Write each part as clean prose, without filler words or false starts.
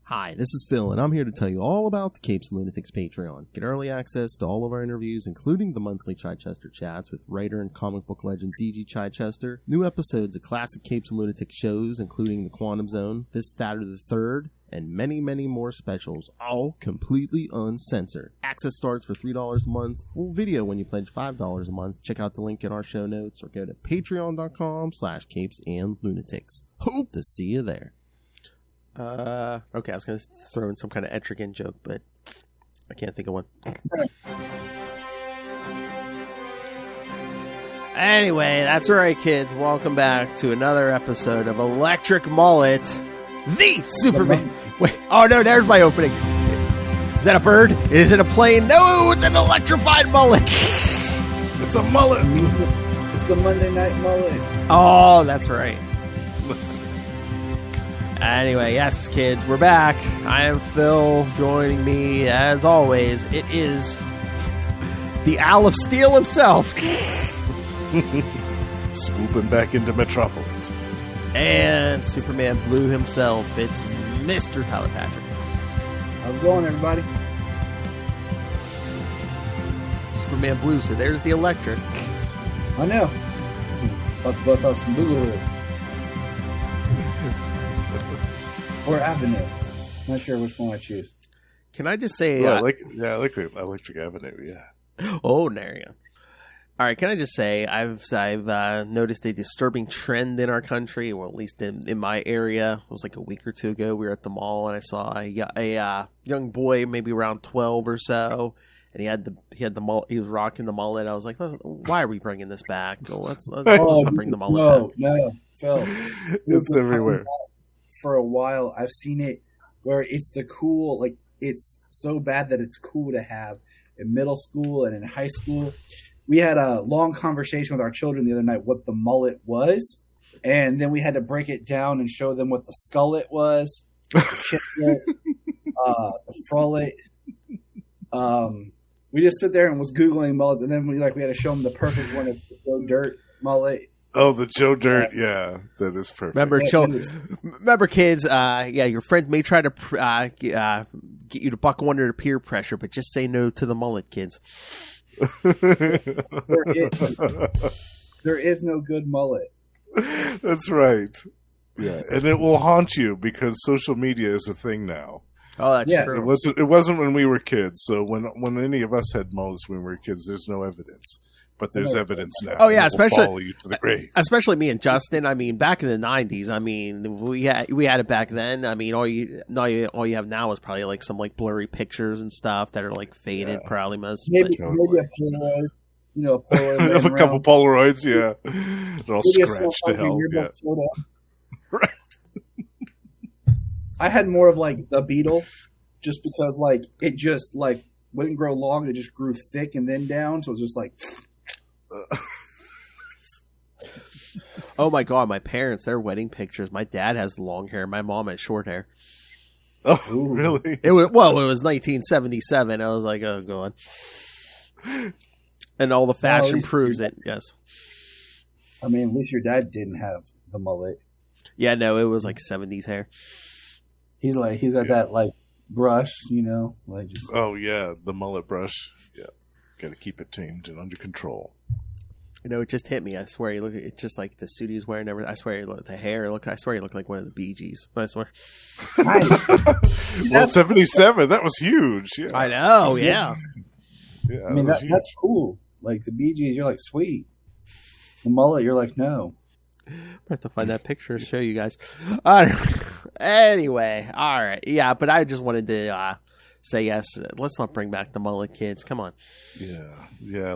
Hi, this is Phil, and I'm here to tell you all about the Capes and Lunatics Patreon. Get early access to all of our interviews, including the monthly Chichester chats with writer and comic book legend D.G. Chichester, new episodes of classic Capes and Lunatics shows, including The Quantum Zone, This, That, or the Third, and many, many more specials, all completely uncensored. Access starts for $3 a month, full video when you pledge $5 a month. Check out the link in our show notes, or go to patreon.com/CapesandLunatics. Hope to see you there. Okay, I was going to throw in some kind of Etrigan joke, but I can't think of one. Anyway, that's right, kids. Welcome back to another episode of Electric Mullet, the Superman. Wait, oh no, there's my opening. Is that a bird? Is it a plane? No, it's an electrified mullet. It's a mullet. It's the Monday Night Mullet. Oh, that's right. Anyway, yes, kids, we're back. I am Phil. Joining me, as always, it is the Owl of Steel himself. Swooping back into Metropolis. And Superman Blue himself. It's Mr. Tyler Patrick. How's it going, everybody? Superman Blue, so there's the electric. I know. Let's bust out some Boogaloo. Or Avenue. Not sure which one I choose. Can I just say... I like Electric Avenue, yeah. Oh, there you go. All right, can I just say I've noticed a disturbing trend in our country, or at least in my area. It was like a week or two ago. We were at the mall, and I saw a young boy, maybe around 12 or so, and he had the mullet. He was rocking the mullet. I was like, why are we bringing this back? Let's not bring the mullet back. No, Phil. It's everywhere. For a while, I've seen it where it's the cool, like it's so bad that it's cool to have in middle school and in high school. We had a long conversation with our children the other night what the mullet was, and then we had to break it down and show them what the skullet was, the chiplet, the frullet. We just sit there and was Googling mullets, and then we had to show them the perfect one. It's the Joe Dirt mullet. Oh, the Joe Dirt, yeah, that is perfect. Remember, kids, your friend may try to get you to buckle under the peer pressure, but just say no to the mullet, kids. There is no good mullet. That's right. Yeah, and it will haunt you because social media is a thing now. Oh, that's true. It wasn't when we were kids. So when any of us had mullets when we were kids, there's no evidence. But there's evidence now. Oh yeah, follow you to the grave. Especially me and Justin. I mean, back in the 90s. I mean, we had it back then. I mean, all you have now is probably like some like blurry pictures and stuff that are like faded. Yeah. Probably most. Maybe a Polaroid. A Polaroid. A couple Polaroids, yeah. They're all scratched to hell. Yeah. Right. I had more of like the beetle, just because like it just like wouldn't grow long. It just grew thick and then down. So it was just like. Oh my god, my parents, their wedding pictures. My dad has long hair, my mom has short hair. Oh, really? It was 1977. I was like, oh god. And all the fashion proves it, yes. I mean, at least your dad didn't have the mullet. Yeah, no, it was like 70s hair. He's got that like brush, like just. Oh yeah, the mullet brush. Yeah, got to keep it tamed and under control. It just hit me. I swear, it's just like the suit he's wearing. I swear, the hair. I swear, he looked like one of the Bee Gees. I swear. Nice. Well, 77. That was huge. Yeah. I know. Yeah. Yeah. I mean, that's cool. Like the Bee Gees, you're like sweet. The mullet, you're like no. I have to find that picture to show you guys. Anyway, all right. Yeah, but I just wanted to say yes. Let's not bring back the mullet, kids. Come on. Yeah.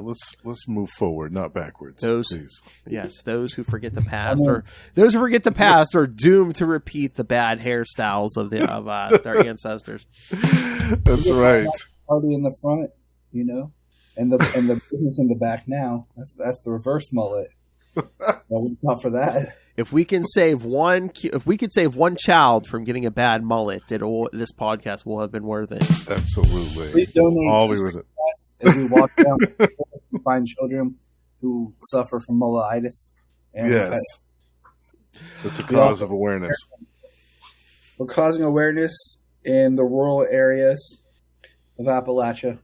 Let's move forward, not backwards. Please. Yes, those who forget the past are doomed to repeat the bad hairstyles of their ancestors. That's right. Party in the front, and the business in the back. Now that's the reverse mullet. We'll not for that. If we can save one child from getting a bad mullet, this podcast will have been worth it. Absolutely. Please donate. All be worth it. As we walk down, find children who suffer from mullitis. And yes, that's a cause of awareness. We're causing awareness in the rural areas of Appalachia.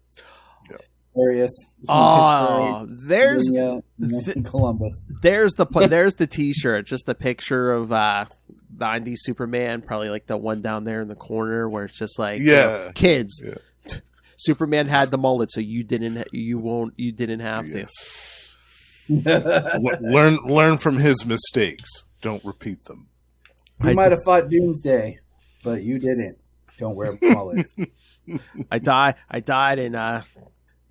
Yep. Areas. Oh, there's Virginia, and Columbus. there's the T-shirt, just the picture of 90s Superman, probably like the one down there in the corner where it's just like, kids. Yeah. Superman had the mullet, so you didn't have to. Learn from his mistakes. Don't repeat them. You might have fought Doomsday, but you didn't. Don't wear a mullet. I died and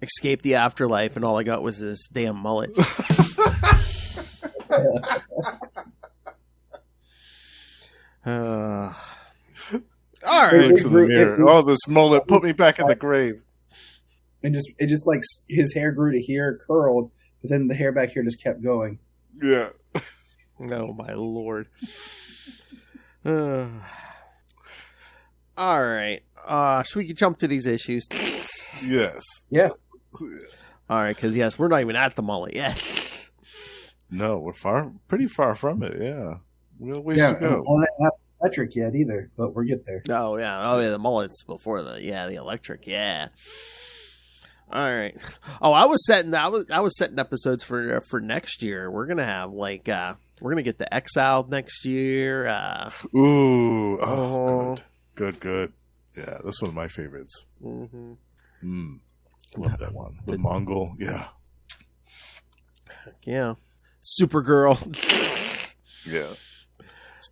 escaped the afterlife, and all I got was this damn mullet. All right. Looks in the mirror. Oh, this mullet put me back in the grave. And it just like his hair grew to here, curled, but then the hair back here just kept going. Yeah. Oh my lord. All right. Should we jump to these issues? Yes. Yeah. All right, because yes, we're not even at the mullet yet. No, we're pretty far from it. Yeah, we got a ways to go. We're not electric yet either, but we'll get there. Oh yeah, the mullet's before the electric. Yeah. All right. Oh, I was setting episodes for next year. We're gonna have we're gonna get the Exiled next year. Good. Yeah, that's one of my favorites. Mm-hmm. Love that one. The Mongol, yeah. Supergirl. Yeah.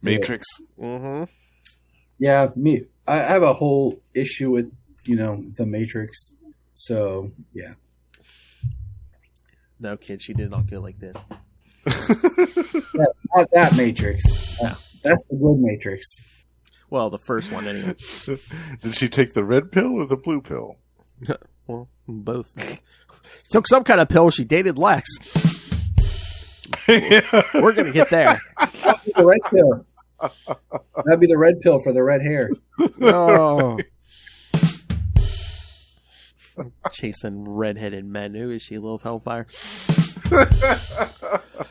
Matrix. Mm-hmm. Yeah, me. I have a whole issue with the Matrix. So yeah. No, kid, she did not go like this. Not that Matrix. Yeah. That's the good Matrix. Well, the first one anyway. Did she take the red pill or the blue pill? Well, both. She took some kind of pill. She dated Lex. We're gonna get there. That'd be the red pill. That'd be the red pill for the red hair. Oh. Chasing redheaded men. Who is she, Lilith Hellfire?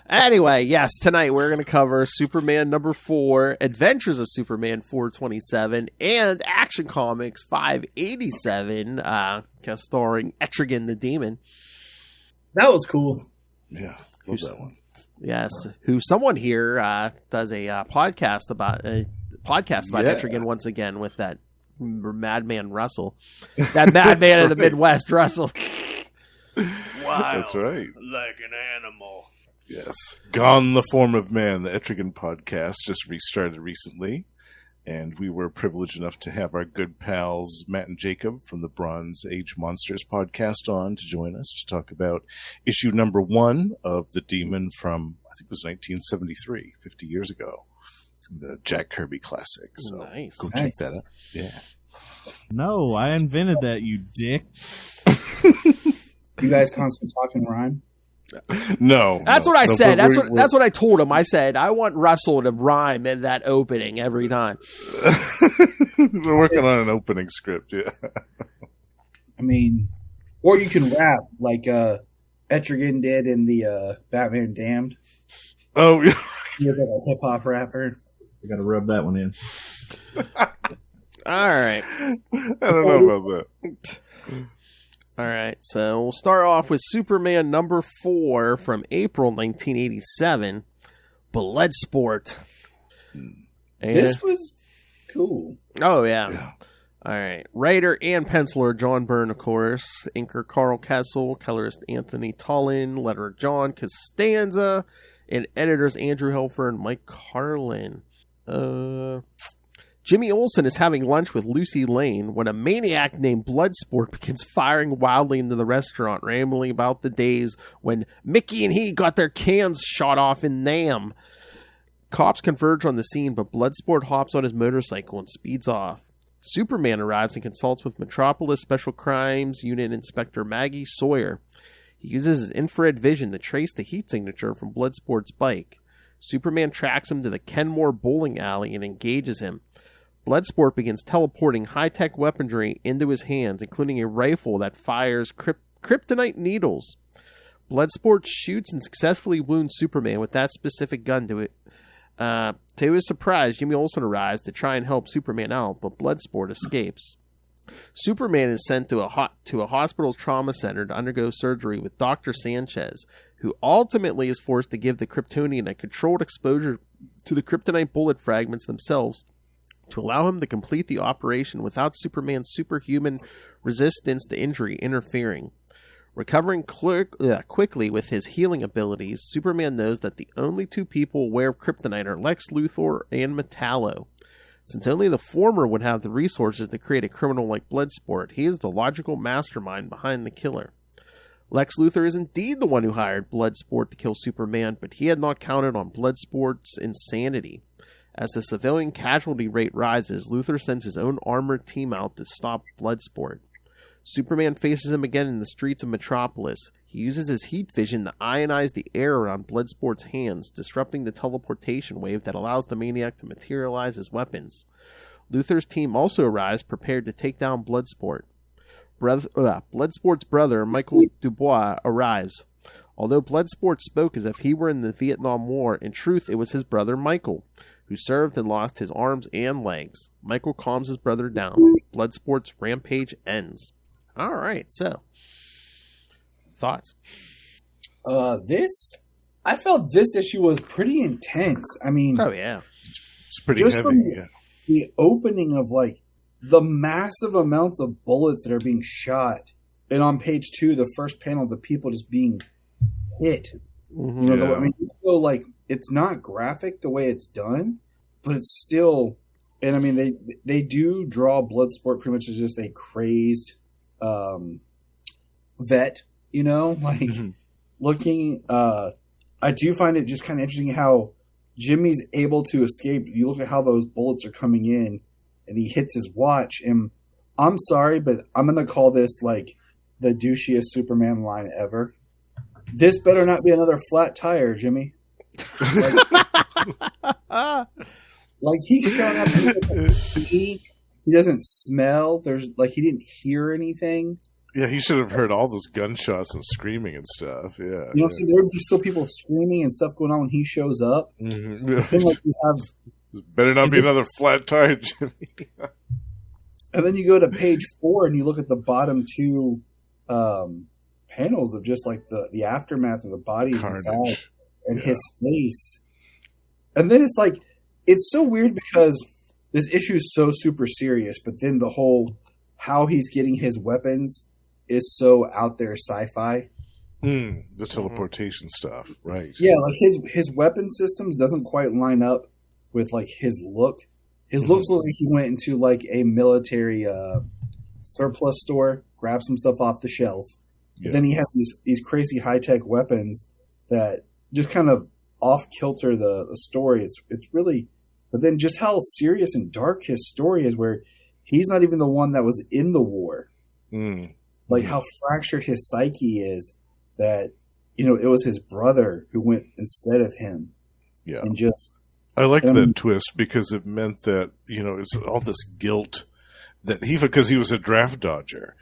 Anyway, yes, tonight we're going to cover Superman number 4, Adventures of Superman 427, and Action Comics 587, starring Etrigan the Demon. That was cool. Yeah, love that one. Yes, who someone here does a podcast about Etrigan once again with that Madman Russell. That madman of the Midwest, Russell. Wow. That's right. Like an animal. Yes. Gone the Form of Man, the Etrigan podcast, just restarted recently. And we were privileged enough to have our good pals Matt and Jacob from the Bronze Age Monsters podcast on to join us to talk about issue number 1 of The Demon from, I think it was 1973, 50 years ago. The Jack Kirby classic. So Nice. go check that out. Yeah. No, I invented that, you dick. You guys constantly talking rhyme? No. That's no, what I no, said. but That's what I told him. I said, I want Russell to rhyme in that opening every time. We're working on an opening script, yeah. I mean, or you can rap like Etrigan did in the Batman Damned. Oh, yeah. He was like a hip hop rapper. I gotta rub that one in. All right. I don't know about that. All right. So we'll start off with Superman number 4 from April 1987, Bloodsport. And, This was cool. oh, yeah. Yeah. All right. Writer and penciler John Byrne, of course. Inker Carl Kessel. Colorist Anthony Tollin. Letterer John Costanza. And editors Andrew Helfer and Mike Carlin. Jimmy Olsen is having lunch with Lucy Lane when a maniac named Bloodsport begins firing wildly into the restaurant, rambling about the days when Mickey and he got their cans shot off in Nam. Cops converge on the scene, but Bloodsport hops on his motorcycle and speeds off. Superman arrives and consults with Metropolis Special Crimes Unit Inspector Maggie Sawyer. He uses his infrared vision to trace the heat signature from Bloodsport's bike. Superman tracks him to the Kenmore bowling alley and engages him. Bloodsport begins teleporting high-tech weaponry into his hands, including a rifle that fires kryptonite needles. Bloodsport shoots and successfully wounds Superman with that specific gun to To his surprise, Jimmy Olsen arrives to try and help Superman out, but Bloodsport escapes. Superman is sent to a hospital's trauma center to undergo surgery with Dr. Sanchez, who ultimately is forced to give the Kryptonian a controlled exposure to the kryptonite bullet fragments themselves to allow him to complete the operation without Superman's superhuman resistance to injury interfering. Recovering quickly with his healing abilities, Superman knows that the only two people aware of kryptonite are Lex Luthor and Metallo. Since only the former would have the resources to create a criminal like Bloodsport, he is the logical mastermind behind the killer. Lex Luthor is indeed the one who hired Bloodsport to kill Superman, but he had not counted on Bloodsport's insanity. As the civilian casualty rate rises, Luthor sends his own armored team out to stop Bloodsport. Superman faces him again in the streets of Metropolis. He uses his heat vision to ionize the air around Bloodsport's hands, disrupting the teleportation wave that allows the Maniac to materialize his weapons. Luthor's team also arrives, prepared to take down Bloodsport. Bloodsport's brother, Michael Dubois, arrives. Although Bloodsport spoke as if he were in the Vietnam War, in truth it was his brother Michael, who served and lost his arms and legs. Michael calms his brother down. Bloodsport's rampage ends. All right, so thoughts? I felt this issue was pretty intense. I mean, oh yeah, It's pretty just heavy. from Yeah. the opening of like the massive amounts of bullets that are being shot, and on page 2, the first panel, the people just being hit. Mm-hmm. You know, Yeah. I mean, so like it's not graphic the way it's done, but it's still. And I mean, they do draw Bloodsport pretty much as just a crazed vet, you know, like looking. I do find it just kind of interesting how Jimmy's able to escape. You look at how those bullets are coming in, and he hits his watch. And I'm sorry, but I'm gonna call this like the douchiest Superman line ever. This better not be another flat tire, Jimmy. Like he's showing up. He doesn't smell. There's like he didn't hear anything. Yeah, he should have heard all those gunshots and screaming and stuff. Yeah. You know what I'm saying? There would be still people screaming and stuff going on when he shows up. Mhm. Then, like, you have, Better not be another flat tire, Jimmy. and then you go to page 4 and you look at the bottom 2 panels of just like the aftermath of the bodies inside Carnage. and Yeah. his face. And then it's like, it's so weird because this issue is so super serious, but then the whole how he's getting his weapons is so out there sci-fi. The teleportation stuff, right? Yeah, like his weapon systems doesn't quite line up with like his look. His looks look like he went into like a military surplus store, grabbed some stuff off the shelf. Yeah. Then he has these crazy high-tech weapons that just kind of off kilter the story. It's really, but then just how serious and dark his story is, where he's not even the one that was in the war. Like how fractured his psyche is, that, you know, it was his brother who went instead of him. Yeah. And just, I liked that twist because it meant that, you know, it's all this guilt that because he was a draft dodger.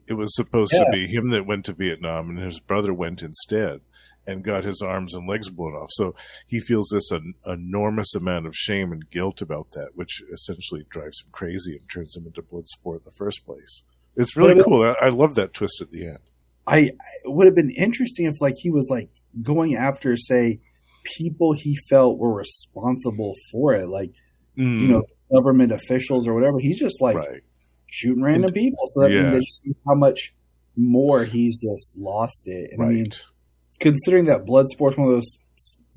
It was supposed to be him that went to Vietnam, and his brother went instead and got his arms and legs blown off. So he feels this enormous amount of shame and guilt about that, which essentially drives him crazy and turns him into Bloodsport in the first place. It's really cool. I love that twist at the end. it would have been interesting if like he was like going after, say, people he felt were responsible for it, like you know, government officials or whatever. He's just like shooting random people, so that means they see how much more he's just lost it. And I mean, considering that Bloodsport's one of those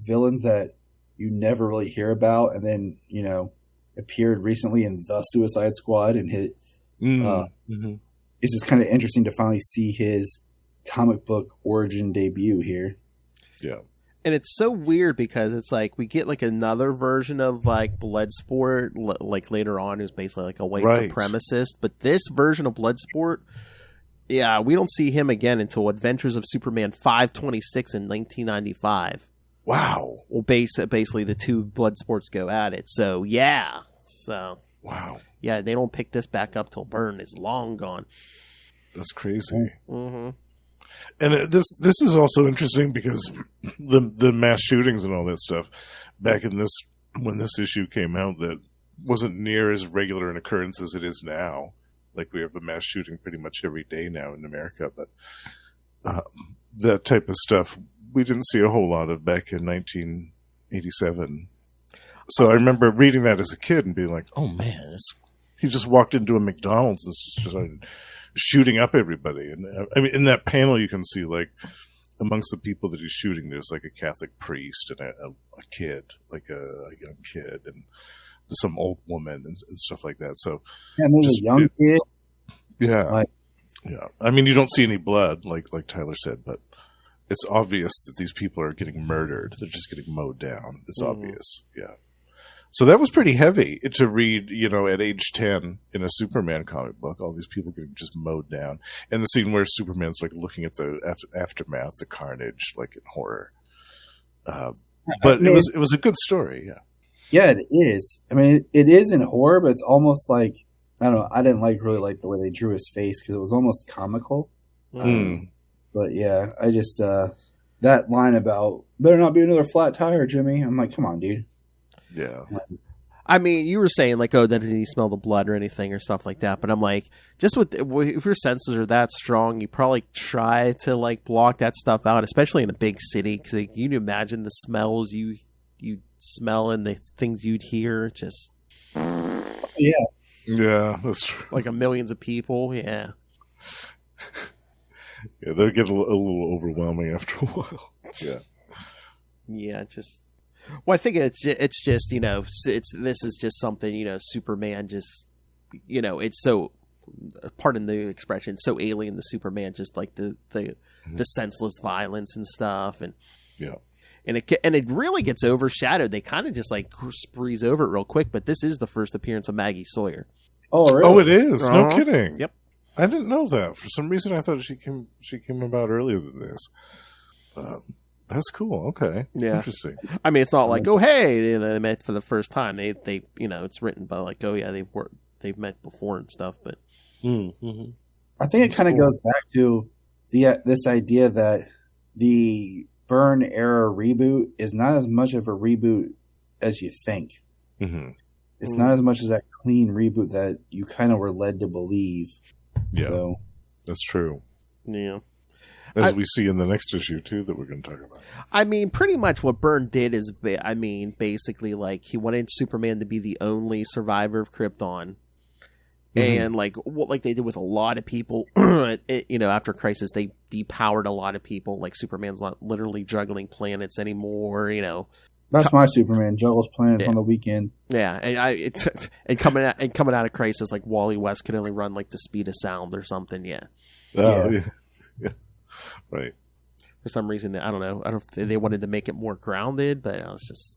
villains that you never really hear about, and then, you know, appeared recently in The Suicide Squad and hit. It's just kind of interesting to finally see his comic book origin debut here. Yeah. And it's so weird because it's like we get like another version of like Bloodsport like later on, who's basically like a white supremacist. But this version of Bloodsport, yeah, we don't see him again until Adventures of Superman 526 in 1995. Wow. Well, basically the two Bloodsports go at it. So yeah, wow. Yeah, they don't pick this back up till Byrne is long gone. That's crazy. And this is also interesting because the mass shootings and all that stuff back in this when this issue came out that wasn't near as regular an occurrence as it is now. Like, we have a mass shooting pretty much every day now in America, but that type of stuff we didn't see a whole lot of back in 1987. So I remember reading that as a kid and being like, oh man, he just walked into a McDonald's and just started shooting up everybody. And I mean, in that panel you can see, like, amongst the people that he's shooting, there's like a Catholic priest and a kid, like a young kid, and some old woman and stuff like that. So and there's a young kid. Yeah. Yeah. I mean, you don't see any blood, like Tyler said, but it's obvious that these people are getting murdered. They're just getting mowed down. It's obvious. Yeah. So that was pretty heavy to read, at age 10 in a Superman comic book, all these people getting just mowed down. And the scene where Superman's like looking at the aftermath, the carnage, like in horror. But it was a good story. Yeah. Yeah, it is. I mean, it is in horror, but it's almost like, I don't know, I didn't really like the way they drew his face because it was almost comical. But yeah, I just, that line about, better not be another flat tire, Jimmy. I'm like, come on, dude. Yeah. I mean, you were saying, like, oh, didn't he smell the blood or anything or stuff like that? But I'm like, just if your senses are that strong, you probably try to, like, block that stuff out, especially in a big city. Because like, you can imagine the smells you smell and the things you'd hear. Just. Yeah. Yeah, that's true. Like millions of people, yeah. Yeah, they'll get a little overwhelming after a while. Yeah. Yeah, just. Well, I think it's just this is just something Superman just it's so, pardon the expression, so alien to Superman, just like the senseless violence and stuff, and yeah. And it really gets overshadowed. They kind of just like breeze over it real quick. But this is the first appearance of Maggie Sawyer. Oh, really? Oh, it is. No kidding. Yep. I didn't know that. For some reason, I thought she came about earlier than this. That's cool. Okay. Yeah. Interesting. I mean, it's not like, oh, hey, they met for the first time. They it's written by like, oh yeah, they've met before and stuff. But I think it kind of goes back to this idea that the Byrne era reboot is not as much of a reboot as you think. Mm-hmm. It's not as much as that clean reboot that you kind of were led to believe. Yeah, so. That's true. Yeah. As we see in the next issue, too, that we're going to talk about. I mean, pretty much what Byrne did is, basically, like, he wanted Superman to be the only survivor of Krypton. And, like they did with a lot of people, after Crisis, they depowered a lot of people. Like, Superman's not literally juggling planets anymore, That's my Superman, juggles planets on the weekend. Yeah, and coming out of Crisis, like, Wally West could only run, like, the speed of sound or something, yeah. Oh, yeah. Right. For some reason, I don't know. I don't know if they wanted to make it more grounded, but it was just.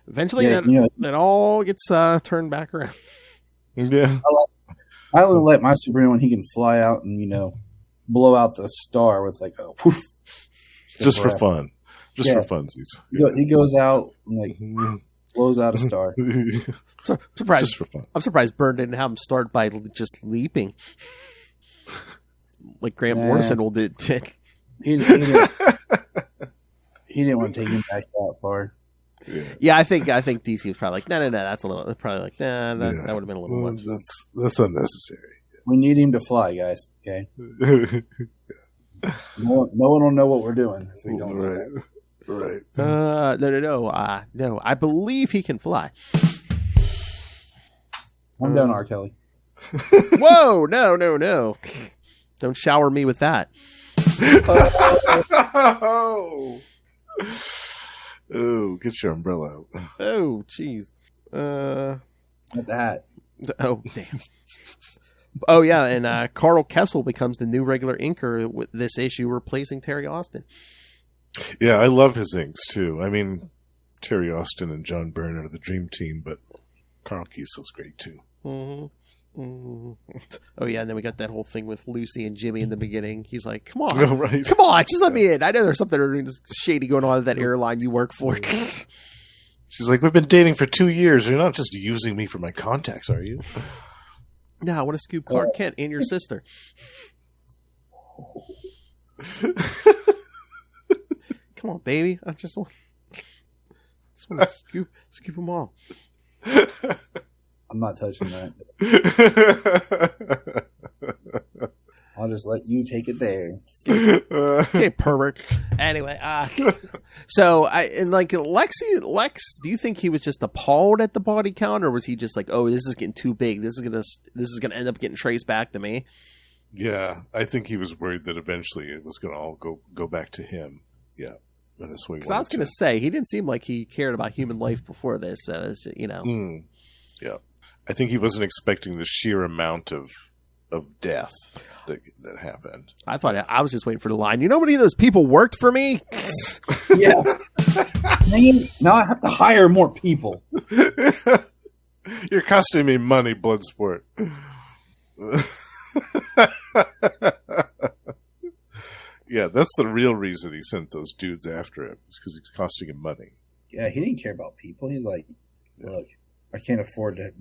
Eventually, that all gets turned back around. Yeah. I only like my Superman when he can fly out and blow out the star with like a poof. Just for fun. Just for funsies. He goes out and like blows out a star. So surprised. Just for fun. I'm surprised Byrne didn't have him start by just leaping. Like Grant Morrison did. He didn't want to take him back that far. Yeah, I think DC was probably like, no, that's a little. Probably like, that would have been a little much. That's unnecessary. We need him to fly, guys. Okay. No one will know what we're doing if we don't. Right. No. I believe he can fly. I'm done, R. Kelly. Whoa! No. Don't shower me with that. Oh, get your umbrella out. Oh, jeez. With the hat. Oh, damn. Oh, yeah, and Carl Kessel becomes the new regular inker with this issue, replacing Terry Austin. Yeah, I love his inks, too. I mean, Terry Austin and John Byrne are the dream team, but Carl Kessel's great, too. Mm-hmm. Mm-hmm. Oh, yeah, and then we got that whole thing with Lucy and Jimmy in the beginning. He's like, come on. Oh, right. Come on, just let me in. I know there's something shady going on at that airline you work for. She's like, we've been dating for 2 years. You're not just using me for my contacts, are you? No, I want to scoop Clark Kent and your sister. Come on, baby. I just want Scoop them all. I'm not touching that. I'll just let you take it there. Okay, pervert. Anyway, so Lex, do you think he was just appalled at the body count, or was he just like, oh, this is getting too big. This is gonna end up getting traced back to me? Yeah, I think he was worried that eventually it was going to all go back to him. Yeah, and that's what. Because I was going to say he didn't seem like he cared about human life before this. So it's, Yeah, I think he wasn't expecting the sheer amount of death that happened. I thought I was just waiting for the line. You know how many of those people worked for me? Yeah. Now I have to hire more people. You're costing me money, Bloodsport. Yeah, that's the real reason he sent those dudes after him. It's because it's costing him money. Yeah, he didn't care about people. He's like, look, I can't afford to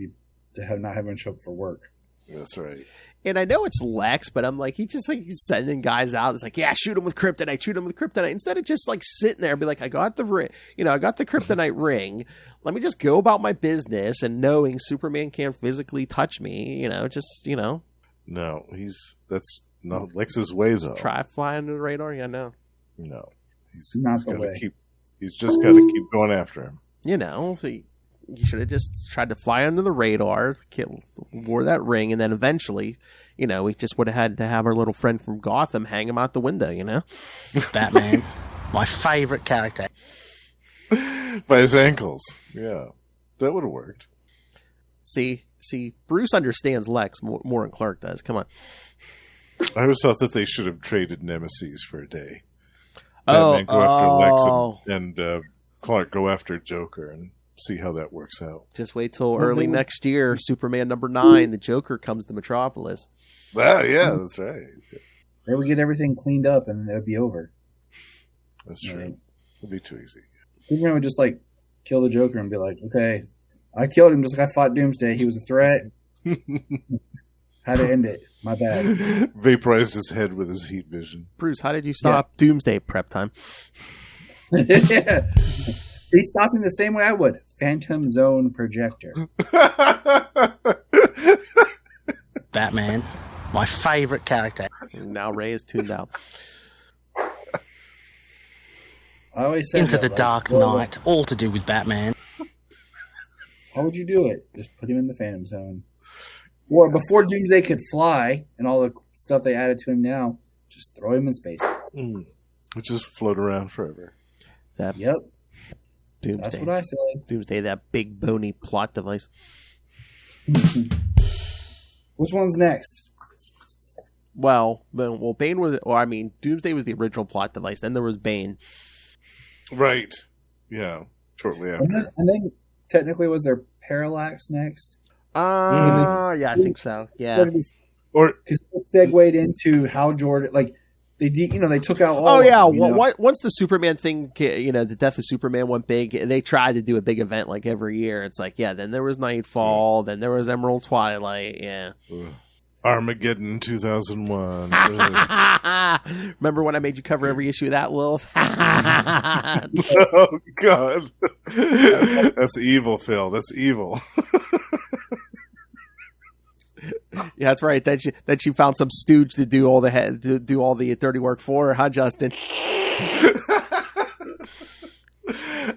not have everyone show up for work. That's right. And I know it's Lex, but I'm like, he's sending guys out. It's like, yeah, shoot him with kryptonite. Instead of just like sitting there and be like, I got the kryptonite ring. Let me just go about my business, and knowing Superman can't physically touch me, No, that's not Lex's way though. Try flying under the radar. Yeah, no. He's not the way. He's just got to keep going after him. You should have just tried to fly under the radar, wore that ring, and then eventually, we just would have had to have our little friend from Gotham hang him out the window, Batman, my favorite character. By his ankles. Yeah, that would have worked. See, Bruce understands Lex more than Clark does. Come on. I always thought that they should have traded nemesis for a day. Batman go after Lex and Clark go after Joker, and see how that works out. Just wait till early next year, Superman #9, the Joker comes to Metropolis. Wow, yeah, that's right. They would get everything cleaned up, and it would be over. That's true. It'd be too easy. Superman would just like kill the Joker and be like, okay, I killed him just like I fought Doomsday. He was a threat. Had to end it. My bad. Vaporized his head with his heat vision. Bruce, how did you stop Doomsday prep time? Yeah. He stopped him the same way I would. Phantom Zone projector. Batman, my favorite character. Now Ray is tuned out. I always said Into that, the Dark Knight, all to do with Batman. How would you do it? Just put him in the Phantom Zone. Or before Doomsday could fly and all the stuff they added to him now, just throw him in space. Which just float around forever. Yep. Doomsday. That's what I said. Doomsday, that big bony plot device. Which one's next? Well, Bane was. Doomsday was the original plot device. Then there was Bane. Right. Yeah. Shortly after. And then technically, was there Parallax next? Yeah, I think so. Yeah. Or because it segued into how Jordan they took out all. Oh yeah, once the Superman thing, the death of Superman went big, they tried to do a big event like every year. It's like, yeah, then there was Nightfall, then there was Emerald Twilight, yeah. Armageddon 2001. Remember when I made you cover every issue of that, Will? Oh God, that's evil, Phil. That's evil. Yeah, that's right. Then she found some stooge to do all the dirty work for her, huh, Justin?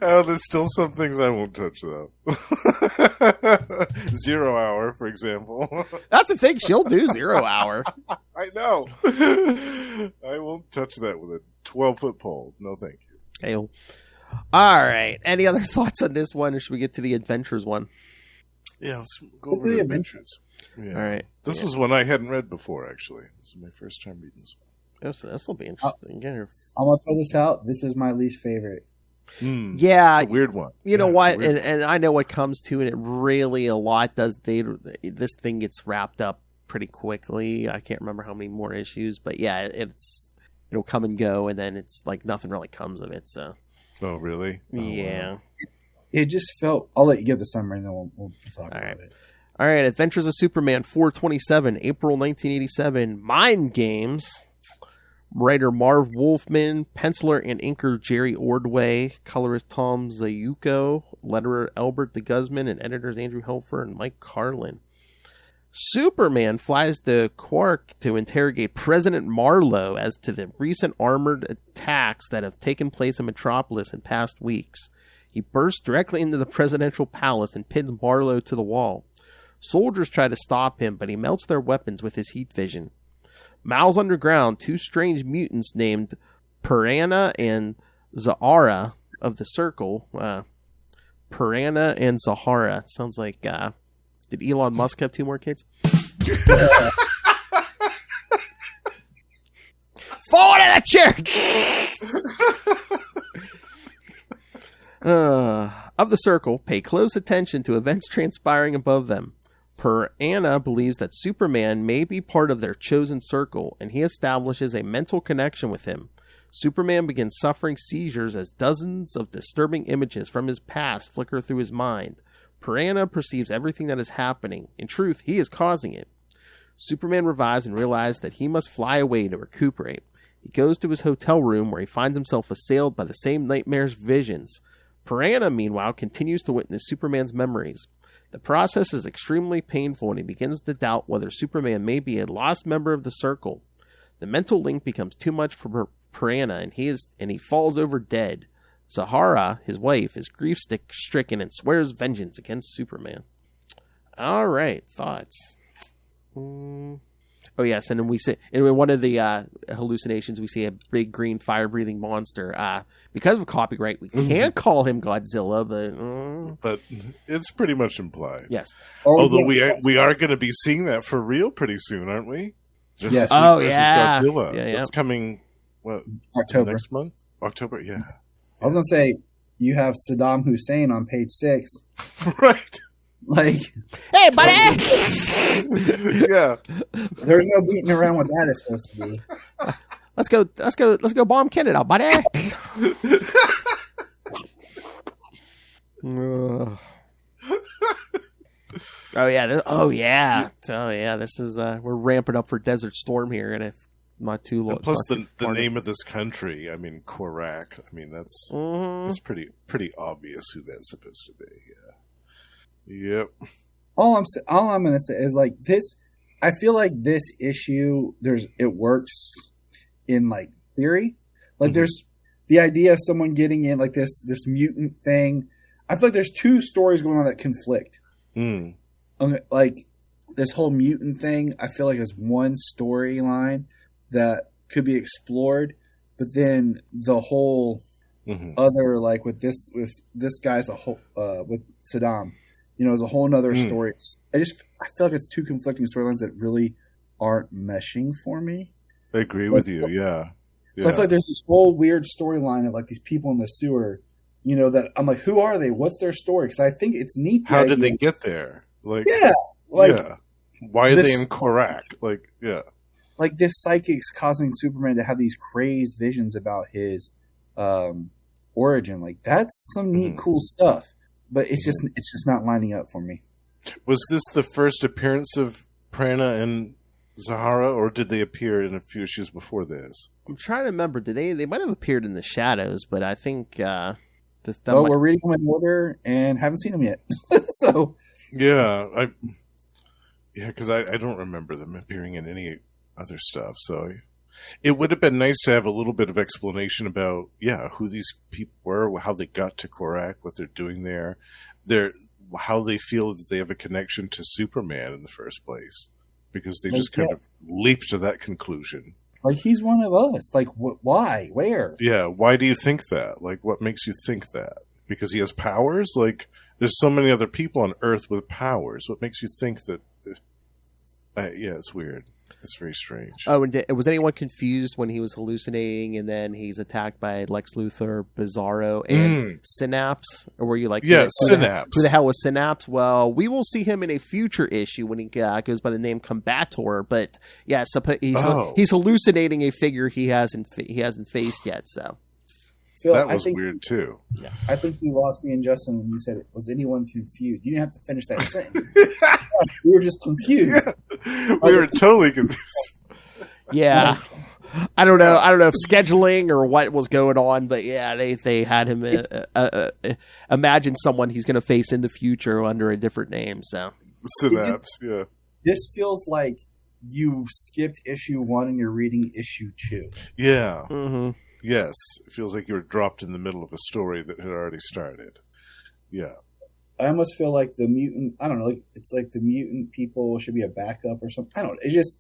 Oh, there's still some things I won't touch though. 0 Hour, for example. That's the thing. She'll do 0 Hour. I know. I won't touch that with a 12-foot pole. No, thank you. Hey, all right. Any other thoughts on this one, or should we get to the Adventures one? Yeah, let's go over the Adventures. Yeah. All right. This was one I hadn't read before, actually. This is my first time reading this one. This will be interesting. I'm going to throw this out. This is my least favorite. Yeah. It's a weird one. You know what? And I know what comes to it. It really a lot does. This thing gets wrapped up pretty quickly. I can't remember how many more issues, but yeah, it'll come and go, and then it's like nothing really comes of it. So. Oh, really? Yeah. Wow. It just felt. I'll let you give the summary, and then we'll talk about it. All right. Adventures of Superman 427, April 1987. Mind Games. Writer Marv Wolfman, penciler and inker Jerry Ordway, colorist Tom Zayuko, letterer Albert de Guzman, and editors Andrew Helfer and Mike Carlin. Superman flies to Quark to interrogate President Marlowe as to the recent armored attacks that have taken place in Metropolis in past weeks. He bursts directly into the presidential palace and pins Marlowe to the wall. Soldiers try to stop him, but he melts their weapons with his heat vision. Miles underground, two strange mutants named Piranha and Zahara of the Circle. Piranha and Zahara. Sounds like, did Elon Musk have 2 more kids? Fall out of that chair! Of the Circle, pay close attention to events transpiring above them. Piranha believes that Superman may be part of their chosen circle, and he establishes a mental connection with him. Superman begins suffering seizures as dozens of disturbing images from his past flicker through his mind. Piranha perceives everything that is happening. In truth, he is causing it. Superman revives and realizes that he must fly away to recuperate. He goes to his hotel room where he finds himself assailed by the same nightmare's visions. Piranha, meanwhile, continues to witness Superman's memories. The process is extremely painful, and he begins to doubt whether Superman may be a lost member of the Circle. The mental link becomes too much for Piranha, and he falls over dead. Zahara, his wife, is grief-stricken and swears vengeance against Superman. All right, thoughts. Oh yes, and then we see in one of the hallucinations we see a big green fire-breathing monster. Because of copyright, we can't call him Godzilla, but it's pretty much implied. Yes. Although we are going to be seeing that for real pretty soon, aren't we? Yes. Oh yeah. Godzilla. Yeah. It's coming. What? October next month. October. Yeah. I was gonna say you have Saddam Hussein on page 6. Right. Like, hey, buddy! Yeah. There's no beating around what that is supposed to be. Let's go bomb Canada, buddy! Oh yeah. This is we're ramping up for Desert Storm here, and if not too long. Plus the name of this country. I mean, Korak. I mean, that's pretty obvious who that's supposed to be. Yeah. Yep. All I'm gonna say is like this. I feel like this issue. It works in like theory. Like there's the idea of someone getting in like this mutant thing. I feel like there's 2 stories going on that conflict. Like this whole mutant thing. I feel like is one storyline that could be explored, but then the whole other like with this guy's a whole with Saddam. You know, it's a whole nother story. I feel like it's 2 conflicting storylines that really aren't meshing for me. I agree with you, yeah. So I feel like there's this whole weird storyline of like these people in the sewer, you know, that I'm like, who are they? What's their story? Because I think it's neat. How did they get there? Like, why are they in Korak? Like, yeah. Like this psychic's causing Superman to have these crazed visions about his origin. Like that's some neat, cool stuff. But it's just not lining up for me. Was this the first appearance of Piranha and Zahara, or did they appear in a few issues before this? I'm trying to remember. Did they might have appeared in the shadows, but I think we're reading them in order and haven't seen them yet. So yeah, because I don't remember them appearing in any other stuff. So it would have been nice to have a little bit of explanation about, who these people were, how they got to Korak, what they're doing there, how they feel that they have a connection to Superman in the first place, because they just kind of leaped to that conclusion. Like, he's one of us. Like, why? Where? Yeah, why do you think that? Like, what makes you think that? Because he has powers? Like, there's so many other people on Earth with powers. What makes you think that? It's weird. It's very strange. Oh, and was anyone confused when he was hallucinating and then he's attacked by Lex Luthor, Bizarro, and Synapse? Or were you like, Synapse. Who the hell was Synapse? Well, we will see him in a future issue when he goes by the name Combator. But yeah, he's hallucinating a figure he hasn't faced yet. So Phil, that was weird too. Yeah. I think you lost me and Justin when you said, "Was anyone confused?" You didn't have to finish that sentence. We were just confused. Yeah. We were totally confused. Yeah. I don't know if scheduling or what was going on, but yeah, they had him imagine someone he's going to face in the future under a different name. So Synapse, yeah. This feels like you skipped issue 1 and you're reading issue 2. Yeah. mm-hmm. Yes. It feels like you were dropped in the middle of a story that had already started. Yeah. I almost feel like the mutant. I don't know. Like, it's like the mutant people should be a backup or something. I don't know. It just.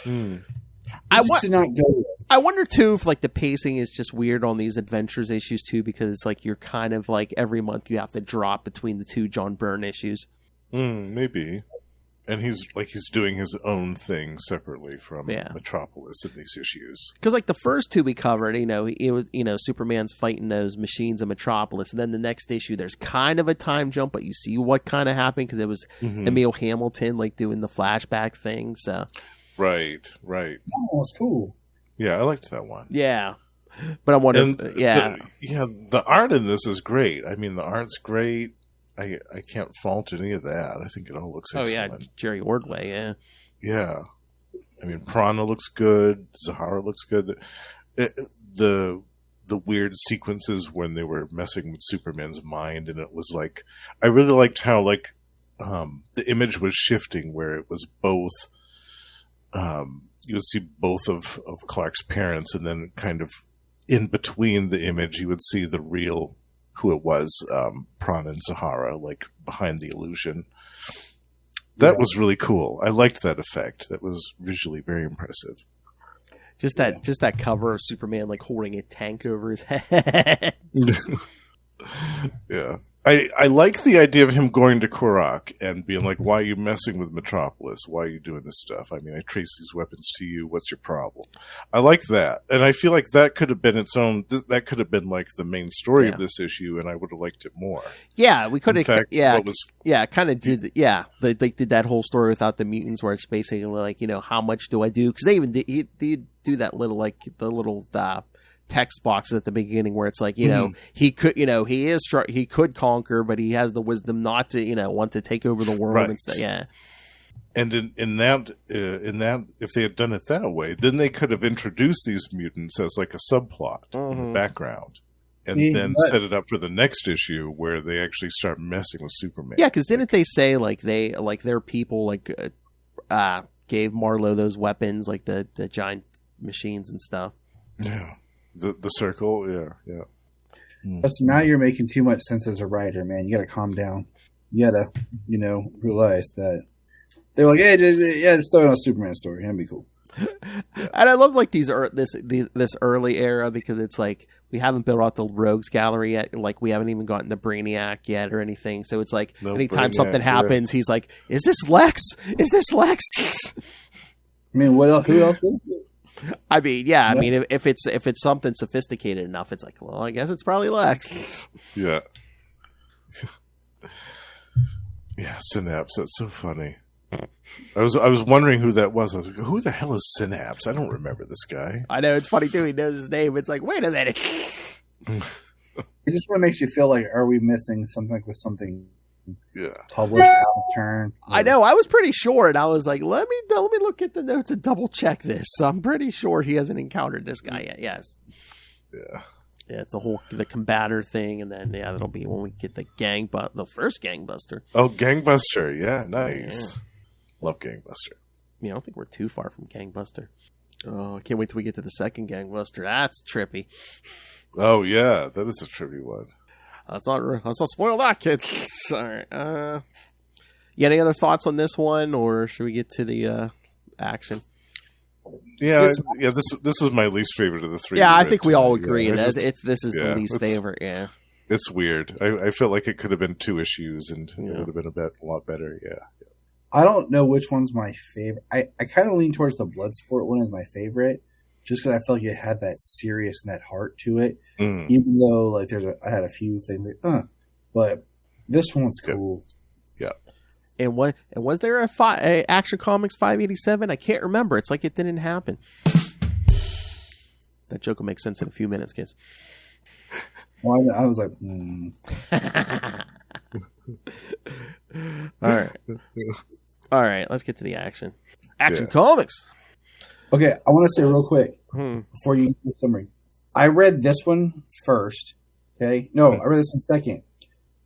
Did not go. I wonder too if like the pacing is just weird on these adventures issues too, because it's like you're kind of like every month you have to drop between the 2 John Byrne issues. Maybe. And he's doing his own thing separately from Metropolis in these issues. Because like the first 2 we covered, it was Superman's fighting those machines in Metropolis, and then the next issue there's kind of a time jump, but you see what kind of happened because it was Emil Hamilton like doing the flashback thing. So right. That one was cool. Yeah, I liked that one. Yeah, but I'm wondering. The art in this is great. I mean, the art's great. I can't fault any of that. I think it all looks excellent. Oh, yeah, Jerry Ordway, yeah. Yeah. I mean, Prana looks good. Zahara looks good. The weird sequences when they were messing with Superman's mind, and it was like... I really liked how, like, the image was shifting, where it was both... you would see both of Clark's parents, and then kind of in between the image, you would see the real... who it was, Prana and Zahara, like behind the illusion. That was really cool. I liked that effect. That was visually very impressive. Just that cover of Superman like holding a tank over his head. Yeah. I like the idea of him going to Korak and being like, why are you messing with Metropolis? Why are you doing this stuff? I mean, I trace these weapons to you. What's your problem? I like that. And I feel like that could have been its own, that could have been like the main story of this issue, and I would have liked it more. Yeah, we could have, kind of did, they did that whole story without the mutants, where it's basically like, how much do I do? Because they even did do that little, like, the little, text boxes at the beginning where it's like, he could, he could conquer, but he has the wisdom not to, want to take over the world and stuff. Yeah. And in that, if they had done it that way, then they could have introduced these mutants as like a subplot in the background, and then set it up for the next issue where they actually start messing with Superman. Yeah, because didn't they say like their people gave Marlowe those weapons, like the giant machines and stuff? Yeah. The circle, yeah. So now you're making too much sense as a writer, man. You got to calm down. You got to, realize that they're like, hey, just throw it on a Superman story. That'd be cool. And I love like this early era, because it's like we haven't built out the Rogues Gallery yet. Like we haven't even gotten the Brainiac yet or anything. So it's like anytime Brainiac, something happens, he's like, "Is this Lex? Is this Lex?" I mean, what else? Who else was it? I mean, yeah. I mean, if it's something sophisticated enough, it's like, well, I guess it's probably Lex. Yeah. Yeah, Synapse. That's so funny. I was wondering who that was. I was like, who the hell is Synapse? I don't remember this guy. I know, it's funny too. He knows his name. It's like, wait a minute. It just really makes you feel like, are we missing something with something? Yeah, published out of turn. I know. I was pretty sure, and I was like, let me look at the notes and double check this. So I'm pretty sure he hasn't encountered this guy yet. Yes. Yeah. Yeah, it's the combatter thing, and then that'll be when we get the first gangbuster. Oh, gangbuster! Yeah, nice. Yeah. Love gangbuster. Yeah, I don't think we're too far from gangbuster. Oh, I can't wait till we get to the second gangbuster. That's trippy. Oh yeah, that is a trippy one. Let's not spoil that, kids. Sorry. You got any other thoughts on this one, or should we get to the action? Yeah, this is my least favorite of the three. Yeah, I think we all agree. This is the least favorite. Yeah, it's weird. I feel like it could have been 2 issues, and it would have been a lot better. Yeah. I don't know which one's my favorite. I kind of lean towards the Bloodsport one as my favorite, just because I felt like it had that serious and that heart to it. Even though like I had a few things like, but this one's cool. Yeah. And was there a Action Comics 587? I can't remember. It's like it didn't happen. That joke will make sense in a few minutes, kids. Well, I was like, All right. Let's get to the action. Action Comics. Okay, I want to say real quick before you do the summary. I read this one first. Okay, no, I read this one second,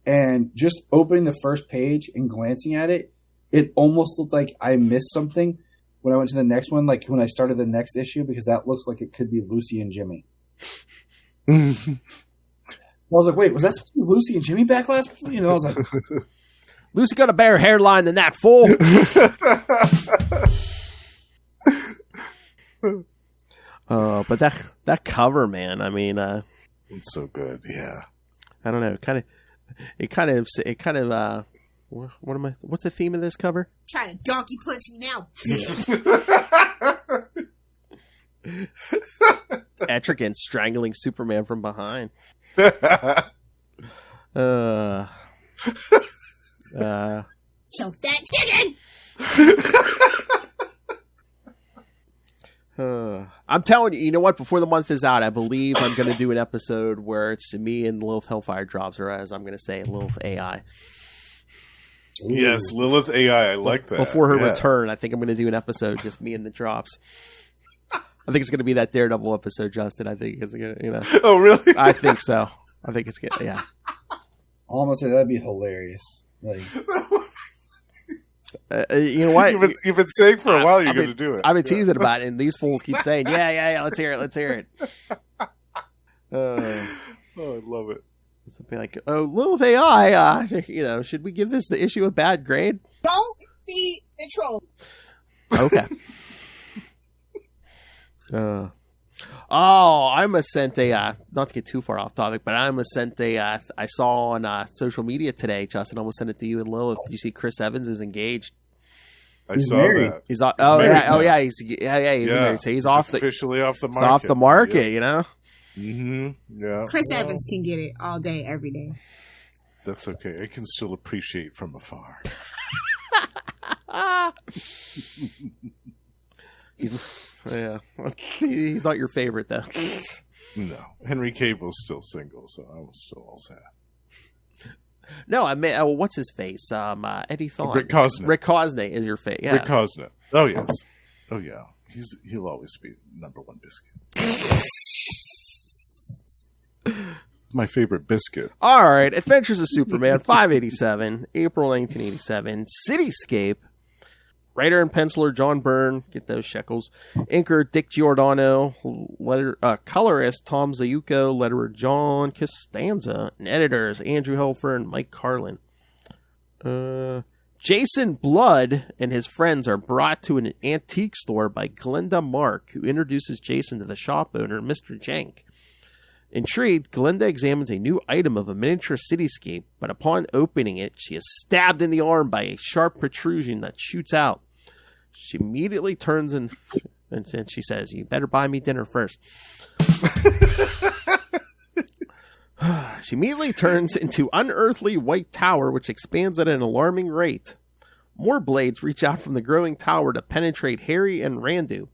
and just opening the first page and glancing at it, it almost looked like I missed something when I went to the next one. Like when I started the next issue, because that looks like it could be Lucy and Jimmy. I was like, wait, was that supposed to be Lucy and Jimmy back last? I was like, Lucy got a better hairline than that fool. But that cover, man. I mean, it's so good. Yeah. I don't know. What's the theme of this cover? Trying to donkey punch me now, bitch. Etrigan strangling Superman from behind. Choke that chicken. I'm telling you, you know what? Before the month is out, I believe I'm going to do an episode where it's me and Lilith Hellfire drops, or as I'm going to say, Lilith AI. Yes, Lilith AI. I like that. Before her return, I think I'm going to do an episode just me and the drops. I think it's going to be that Daredevil episode, Justin. I think it's going to, Oh, really? I think so. I think it's good. Yeah. I'm gonna say that'd be hilarious. Like, you know what? You've been saying for a while you're going to do it. I've been teasing about it, and these fools keep saying, yeah, let's hear it. Oh, I love it. It's be like, oh, Lilith AI, should we give this the issue a bad grade? Don't be a troll. Okay. I almost sent a, not to get too far off topic, but I almost sent I saw on social media today, Justin, I almost sent it to you and Lilith. Did you see Chris Evans is engaged? I saw that. He's he's married. So he's officially off the market. He's off the market, Mm-hmm. Yeah. Chris Evans can get it all day, every day. That's okay. I can still appreciate from afar. He's not your favorite, though. No. Henry Cable's still single, so I was still all sad. No, I mean, what's his face? Eddie Thawne. Rick Cosnett. Rick Cosnett is your face. Yeah. Rick Cosnett. Oh, yes. Oh, yeah. He'll always be number one biscuit. My favorite biscuit. All right. Adventures of Superman, 587, April 1987. Cityscape. Writer and penciler John Byrne, get those shekels. Inker Dick Giordano, colorist Tom Zayuko, letterer John Costanza, and editors Andrew Helfer and Mike Carlin. Jason Blood and his friends are brought to an antique store by Glenda Mark, who introduces Jason to the shop owner, Mr. Jank. Intrigued, Glenda examines a new item of a miniature cityscape, but upon opening it, she is stabbed in the arm by a sharp protrusion that shoots out. She immediately turns and she says, "You better buy me dinner first." She immediately turns into unearthly white tower, which expands at an alarming rate. More blades reach out from the growing tower to penetrate Harry and Randu,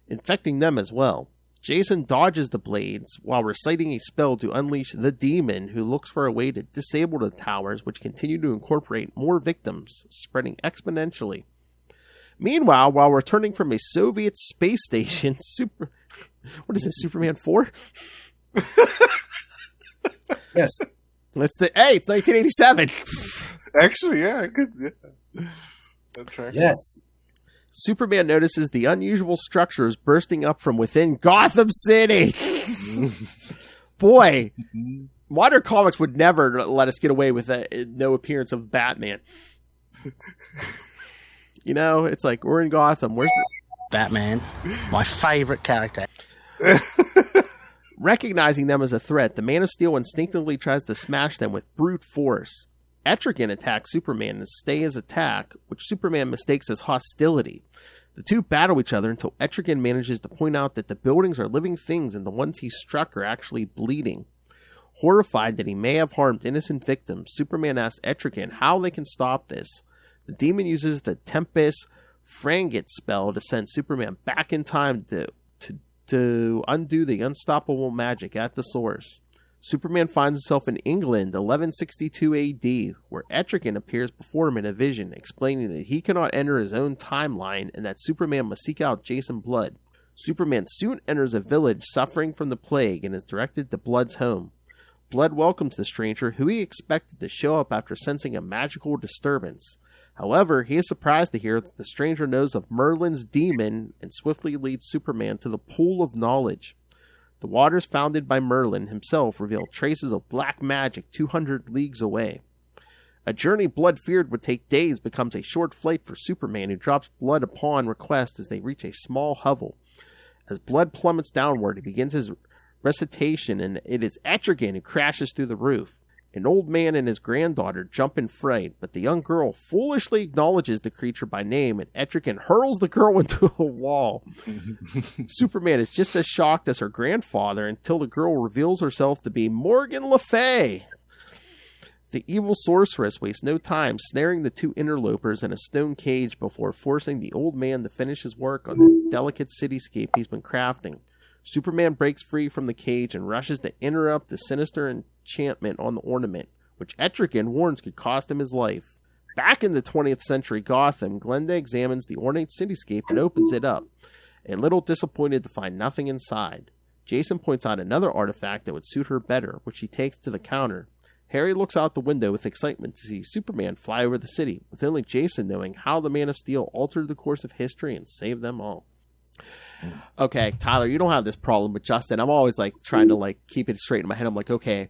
infecting them as well. Jason dodges the blades while reciting a spell to unleash the demon, who looks for a way to disable the towers, which continue to incorporate more victims, spreading exponentially. Meanwhile, while returning from a Soviet space station, what is this, Superman 4? yes. It's 1987. Actually, yeah, that tracks. Yes. Superman notices the unusual structures bursting up from within Gotham City. Boy, modern comics would never let us get away with no appearance of Batman. It's like, we're in Gotham. Where's Batman, my favorite character. Recognizing them as a threat, the Man of Steel instinctively tries to smash them with brute force. Etrigan attacks Superman and stay his attack, which Superman mistakes as hostility. The two battle each other until Etrigan manages to point out that the buildings are living things and the ones he struck are actually bleeding. Horrified that he may have harmed innocent victims, Superman asks Etrigan how they can stop this. The demon uses the Tempest Frangit spell to send Superman back in time to undo the unstoppable magic at the source. Superman finds himself in England, 1162 AD, where Etrigan appears before him in a vision, explaining that he cannot enter his own timeline and that Superman must seek out Jason Blood. Superman soon enters a village suffering from the plague and is directed to Blood's home. Blood welcomes the stranger, who he expected to show up after sensing a magical disturbance. However, he is surprised to hear that the stranger knows of Merlin's demon and swiftly leads Superman to the Pool of Knowledge. The waters founded by Merlin himself reveal traces of black magic 200 leagues away. A journey Blood feared would take days becomes a short flight for Superman, who drops Blood upon request as they reach a small hovel. As Blood plummets downward, he begins his recitation, and it is Etrigan who crashes through the roof. An old man and his granddaughter jump in fright, but the young girl foolishly acknowledges the creature by name, and Etrigan hurls the girl into a wall. Superman is just as shocked as her grandfather until the girl reveals herself to be Morgan Le Fay. The evil sorceress wastes no time snaring the two interlopers in a stone cage before forcing the old man to finish his work on the delicate cityscape he's been crafting. Superman breaks free from the cage and rushes to interrupt the sinister enchantment on the ornament, which Etrigan warns could cost him his life. Back in the 20th century Gotham, Glenda examines the ornate cityscape and opens it up, a little disappointed to find nothing inside. Jason points out another artifact that would suit her better, which she takes to the counter. Harry looks out the window with excitement to see Superman fly over the city, with only Jason knowing how the Man of Steel altered the course of history and saved them all. Okay, Tyler, you don't have this problem, but Justin, I'm always trying to keep it straight in my head. I'm like, okay,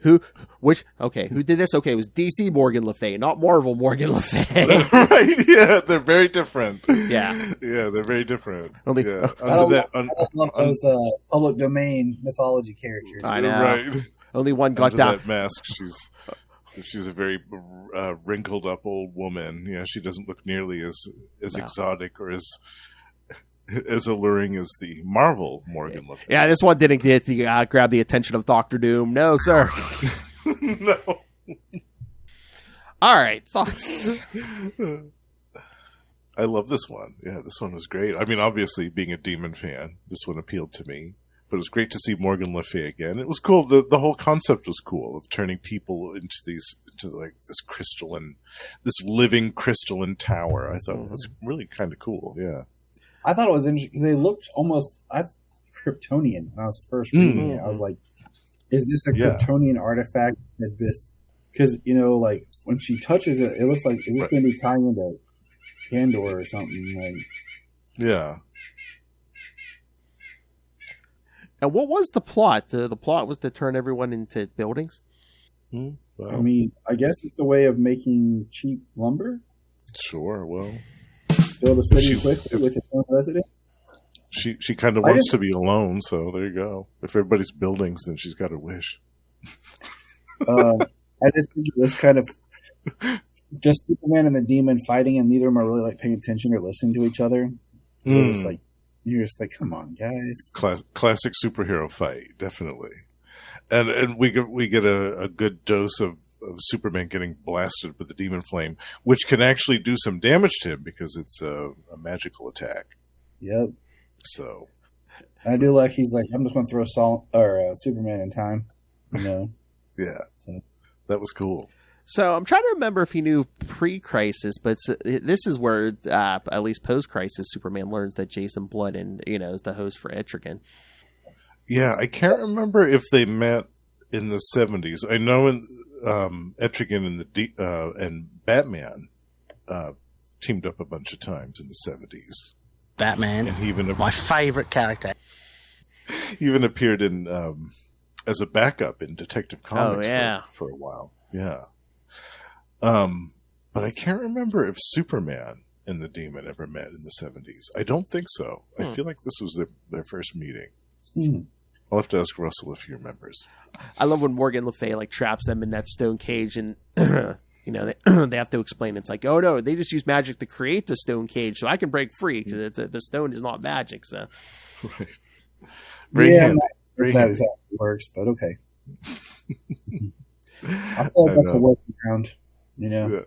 who did this? Okay, it was DC Morgan Le Fay, not Marvel Morgan Le Fay. Right? Yeah, they're very different. Yeah, they're very different. I don't love those public domain mythology characters. I know. Right. Only one got down. That mask, she's a very wrinkled up old woman. Yeah, she doesn't look nearly as exotic or as alluring as the Marvel Morgan Le Fay. Yeah, this one didn't get the grab the attention of Dr. Doom. No, sir. No. All right, thoughts. I love this one. Yeah, this one was great. I mean, obviously, being a Demon fan, this one appealed to me. But it was great to see Morgan Le Fay again. It was cool. The whole concept was cool of turning people into this living crystalline tower. I thought it was really kind of cool. Yeah. I thought it was interesting because they looked almost Kryptonian when I was first reading it. I was like, is this a Kryptonian artifact? Because, when she touches it, it looks like, is this going to be tying into Kandor or something? Yeah. And what was the plot? The plot was to turn everyone into buildings? Wow. I mean, I guess it's a way of making cheap lumber. Sure, well. Build a city quickly with its own residents. She kind of wants to be alone, so there you go. If everybody's buildings, then she's got a wish. I just think it was kind of just Superman and the Demon fighting, and neither of them are really paying attention or listening to each other. You're just like, come on, guys. Classic superhero fight, definitely. And we get a good dose of Superman getting blasted with the Demon Flame, which can actually do some damage to him because it's a magical attack. Yep. So I do like he's like, I'm just going to throw Superman in time. Yeah. So. That was cool. So I'm trying to remember if he knew pre-crisis, but this is where, at least post-crisis, Superman learns that Jason Blood is the host for Etrigan. Yeah, I can't remember if they met in the 70s. I know in Etrigan and Batman teamed up a bunch of times in the 70s. Batman, and my favorite character. He even appeared in as a backup in Detective Comics for a while. Yeah. But I can't remember if Superman and the Demon ever met in the 70s. I don't think so. I feel like this was their first meeting. I'll have to ask Russell if he remembers. I love when Morgan Le Fay traps them in that stone cage, and they have to explain. It's like, oh no, they just use magic to create the stone cage, so I can break free because the stone is not magic. So, right. I'm not sure if that exactly works, but okay. I feel like that's a working ground. Yeah.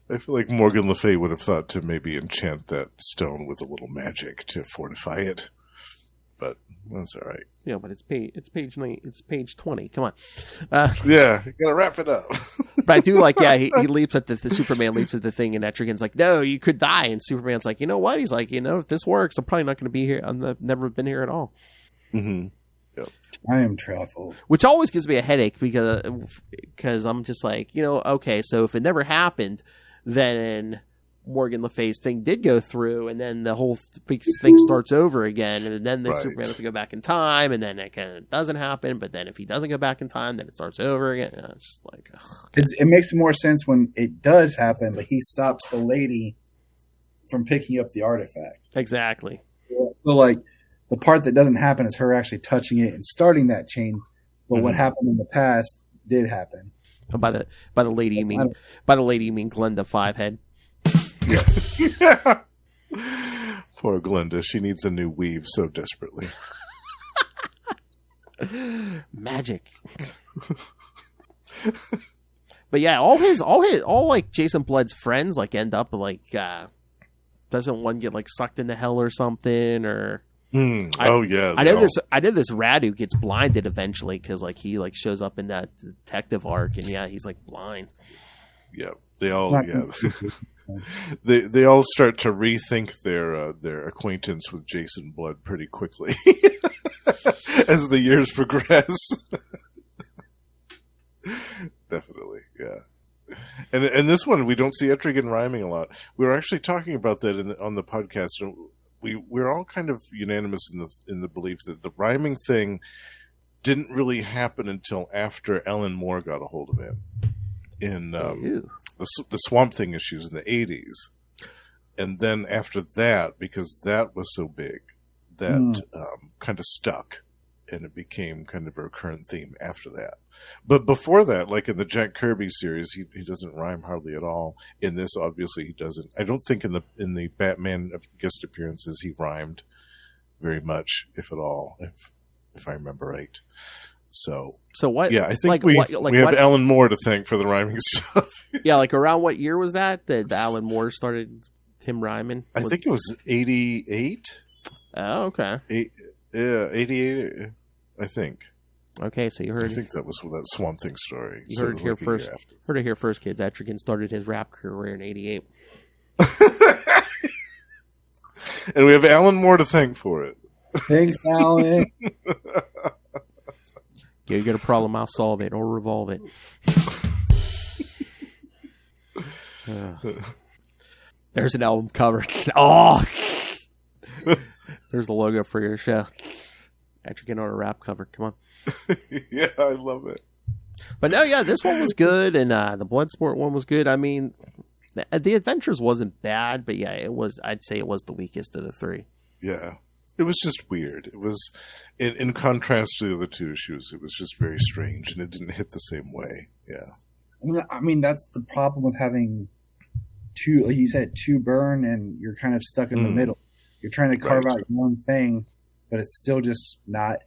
I feel like Morgan Le Fay would have thought to maybe enchant that stone with a little magic to fortify it. But that's all right. Yeah, but it's page 20. Come on. Yeah, you gotta wrap it up. But I do like, he leaps at the Superman leaps at the thing, and Etrigan's like, no, you could die. And Superman's like, you know what? He's like, if this works, I'm probably not going to be here. I've never been here at all. Mm-hmm. Yep. I am traveled. Which always gives me a headache because I'm just like, okay, so if it never happened, then Morgan Le Fay's thing did go through, and then the whole big thing starts over again, and then the Superman has to go back in time, and then it kind of doesn't happen, but then if he doesn't go back in time, then it starts over again. It's just like... Okay. It makes more sense when it does happen, but he stops the lady from picking up the artifact. Exactly. So, like, the part that doesn't happen is her actually touching it and starting that chain, but what happened in the past did happen. Oh, by the lady, you mean Glenda Fivehead? Yeah. Poor Glenda. She needs a new weave so desperately. Magic. But yeah, all like Jason Blood's friends like end up like doesn't one get like sucked into hell or something or I know this Radu gets blinded eventually because like he like shows up in that detective arc and he's like blind. Yeah, they all They all start to rethink their acquaintance with Jason Blood pretty quickly as the years progress. Definitely, yeah. And this one we don't see Etrigan rhyming a lot. We were actually talking about that on the podcast, and we're all kind of unanimous in the belief that the rhyming thing didn't really happen until after Alan Moore got a hold of him in the Swamp Thing issues in the 80s. And then after that, because that was so big, that kind of stuck, and it became kind of a recurrent theme after that. But before that, like in the Jack Kirby series, he doesn't rhyme hardly at all. In this, obviously, he doesn't. I don't think in the Batman guest appearances he rhymed very much, if at all, if I remember right. So what? Yeah, I think we have Alan Moore to thank for the rhyming stuff. Yeah, like around what year was that Alan Moore started him rhyming? I think it was 88. Oh, okay. 88. I think. Okay, so you heard. I think that was that Swamp Thing story. You heard it here first. Heard it here first, kids. Etrigan started his rap career in '88. And we have Alan Moore to thank for it. Thanks, Alan. You get a problem, I'll solve it or revolve it. There's an album cover. Oh, there's the logo for your show. Etrigan on a rap cover. Come on. Yeah, I love it. But no, yeah, this one was good, and the Bloodsport one was good. I mean, the Adventures wasn't bad, but yeah, it was. I'd say it was the weakest of the three. Yeah. It was just weird. It was, in contrast to the other two issues, it was just very strange, and it didn't hit the same way. Yeah. I mean, that's the problem with having two, like you said, two burn, and you're kind of stuck in the middle. You're trying to carve out your own thing, but it's still just not,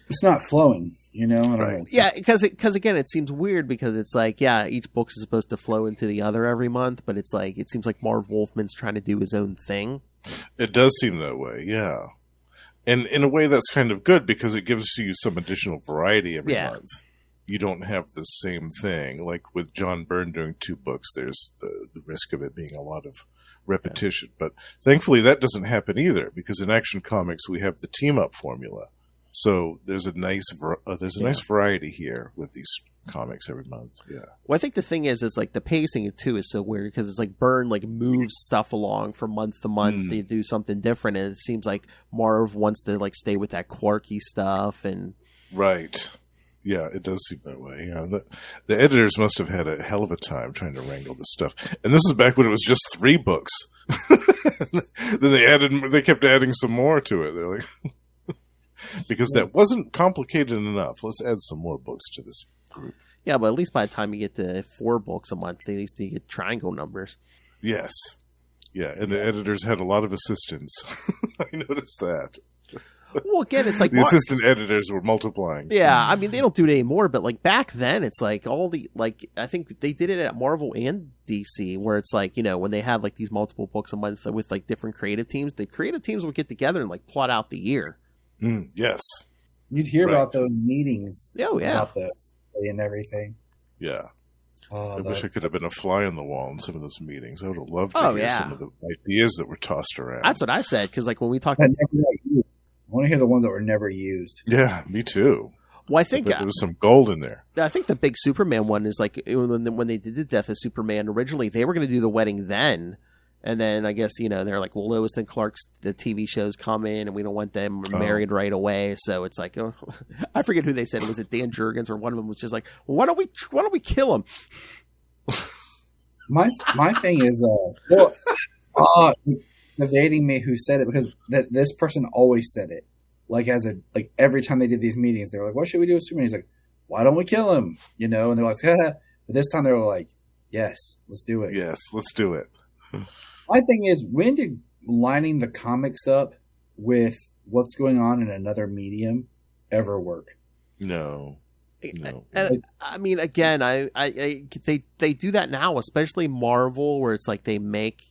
it's not flowing, I don't know. Yeah, because again, it seems weird because it's like, yeah, each book is supposed to flow into the other every month, but it's like, it seems like Marv Wolfman's trying to do his own thing. It does seem that way, yeah. And in a way that's kind of good because it gives you some additional variety every month. You don't have the same thing. Like with John Byrne doing 2 books, there's the risk of it being a lot of repetition. But thankfully that doesn't happen either because in Action Comics we have the team-up formula. So there's a nice variety here with these comics every month. Yeah. Well, I think the thing is like the pacing too is so weird because it's like Byrne like moves stuff along from month to month to do something different, and it seems like Marv wants to like stay with that quirky stuff and right. Yeah, it does seem that way. Yeah, the editors must have had a hell of a time trying to wrangle this stuff, and this is back when it was just 3 books. Then they kept adding some more to it. They're like. Because that wasn't complicated enough. Let's add some more books to this group. Yeah, but at least by the time you get to 4 books a month, at least you get triangle numbers. Yes. Yeah, and the editors had a lot of assistants. I noticed that. Well, again, it's like... the assistant editors were multiplying. Yeah, I mean, they don't do it anymore, but like back then, it's like all the... like I think they did it at Marvel and DC, where it's like, when they had like these multiple books a month with like different creative teams, the creative teams would get together and like plot out the year. Yes. You'd hear about those meetings. Oh, yeah. About this and everything. Yeah. Oh, I wish I could have been a fly on the wall in some of those meetings. I would have loved to hear yeah. some of the ideas that were tossed around. That's what I said, because like when we talked, I want to hear the ones that were never used. Yeah, me too. Well, I think there was some gold in there. I think the big Superman one is like when they did the Death of Superman originally, they were going to do the wedding then. And then I guess, they're like, well, Lois and Clark's, the TV shows come in and we don't want them married right away. So it's like, I forget who they said. Was it Dan Jurgens or one of them was just like, well, why don't we kill him? My thing is, evading me who said it, because this person always said it. Like every time they did these meetings, they were like, what should we do with Superman? He's like, why don't we kill him? And they're like, but this time they were like, yes, let's do it. Yes, let's do it. My thing is, when did lining the comics up with what's going on in another medium ever work? No. And, I mean, again, they do that now, especially Marvel, where it's like they make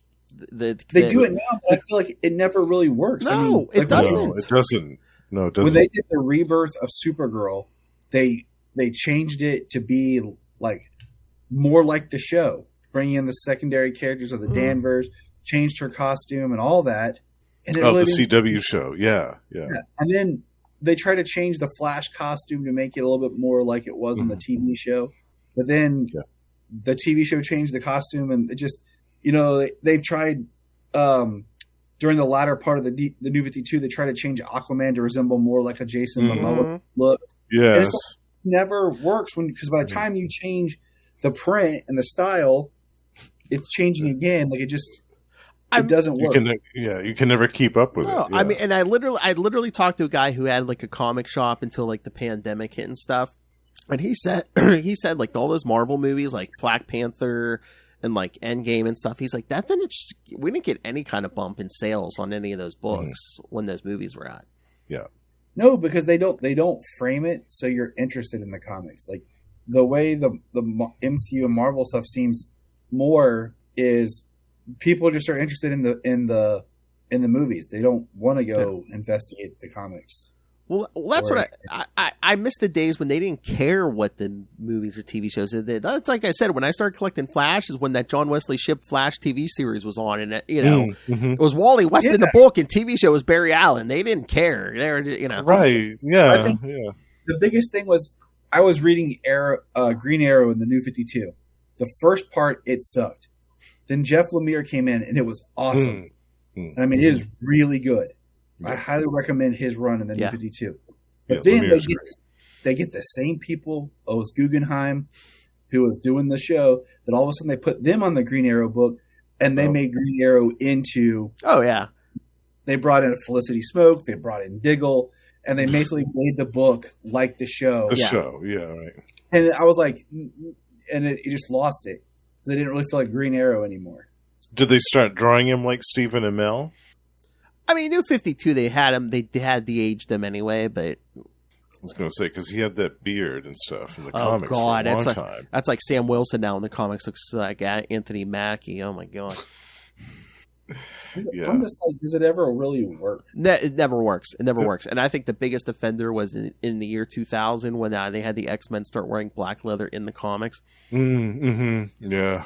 they do it now, but I feel like it never really works. No, it doesn't. No, it doesn't. No, it doesn't. When they did the rebirth of Supergirl, they changed it to be like more like the show, bringing in the secondary characters of the Danvers, changed her costume and all that. And the CW show, yeah. And then they try to change the Flash costume to make it a little bit more like it was in the TV show. But then the TV show changed the costume, and it just, they've tried during the latter part of the New 52, they try to change Aquaman to resemble more like a Jason Momoa look. Yes. And it never works because by the time you change the print and the style, it's changing again. Like it doesn't work. You can never keep up with it. Yeah. I mean, and I literally talked to a guy who had like a comic shop until like the pandemic hit and stuff. And he said like all those Marvel movies like Black Panther and like Endgame and stuff. He's like, we didn't get any kind of bump in sales on any of those books when those movies were out. Yeah. No, because they don't frame it so you're interested in the comics. Like the way the MCU and Marvel stuff seems more is people just are interested in the movies. They don't want to go investigate the comics. Well, that's what I miss the days when they didn't care what the movies or TV shows did. That's like I said, when I started collecting Flash is when that John Wesley Shipp Flash TV series was on, and it was Wally West in the book, and TV show was Barry Allen. They didn't care. They were, right? Yeah, I think the biggest thing was I was reading Green Arrow in the New 52. The first part it sucked. Then Jeff Lemire came in, and it was awesome. I mean, it is really good. I highly recommend his run in the New 52. But then they get the same people. It was Guggenheim who was doing the show. That all of a sudden they put them on the Green Arrow book, and they made Green Arrow into. Oh yeah. They brought in Felicity Smoke. They brought in Diggle, and they basically made the book like the show. The show, right. And I was like, and it just lost it because I didn't really feel like Green Arrow anymore. Did they start drawing him like Stephen Amell? I mean, New 52, they had de-aged him anyway, but... I was going to say, because he had that beard and stuff in the comics for a long time. That's like Sam Wilson now in the comics. Looks like Anthony Mackie. Oh, my God. I'm just like, does it ever really work? It never works. It never works. And I think the biggest offender was in the year 2000 when they had the X-Men start wearing black leather in the comics. Yeah,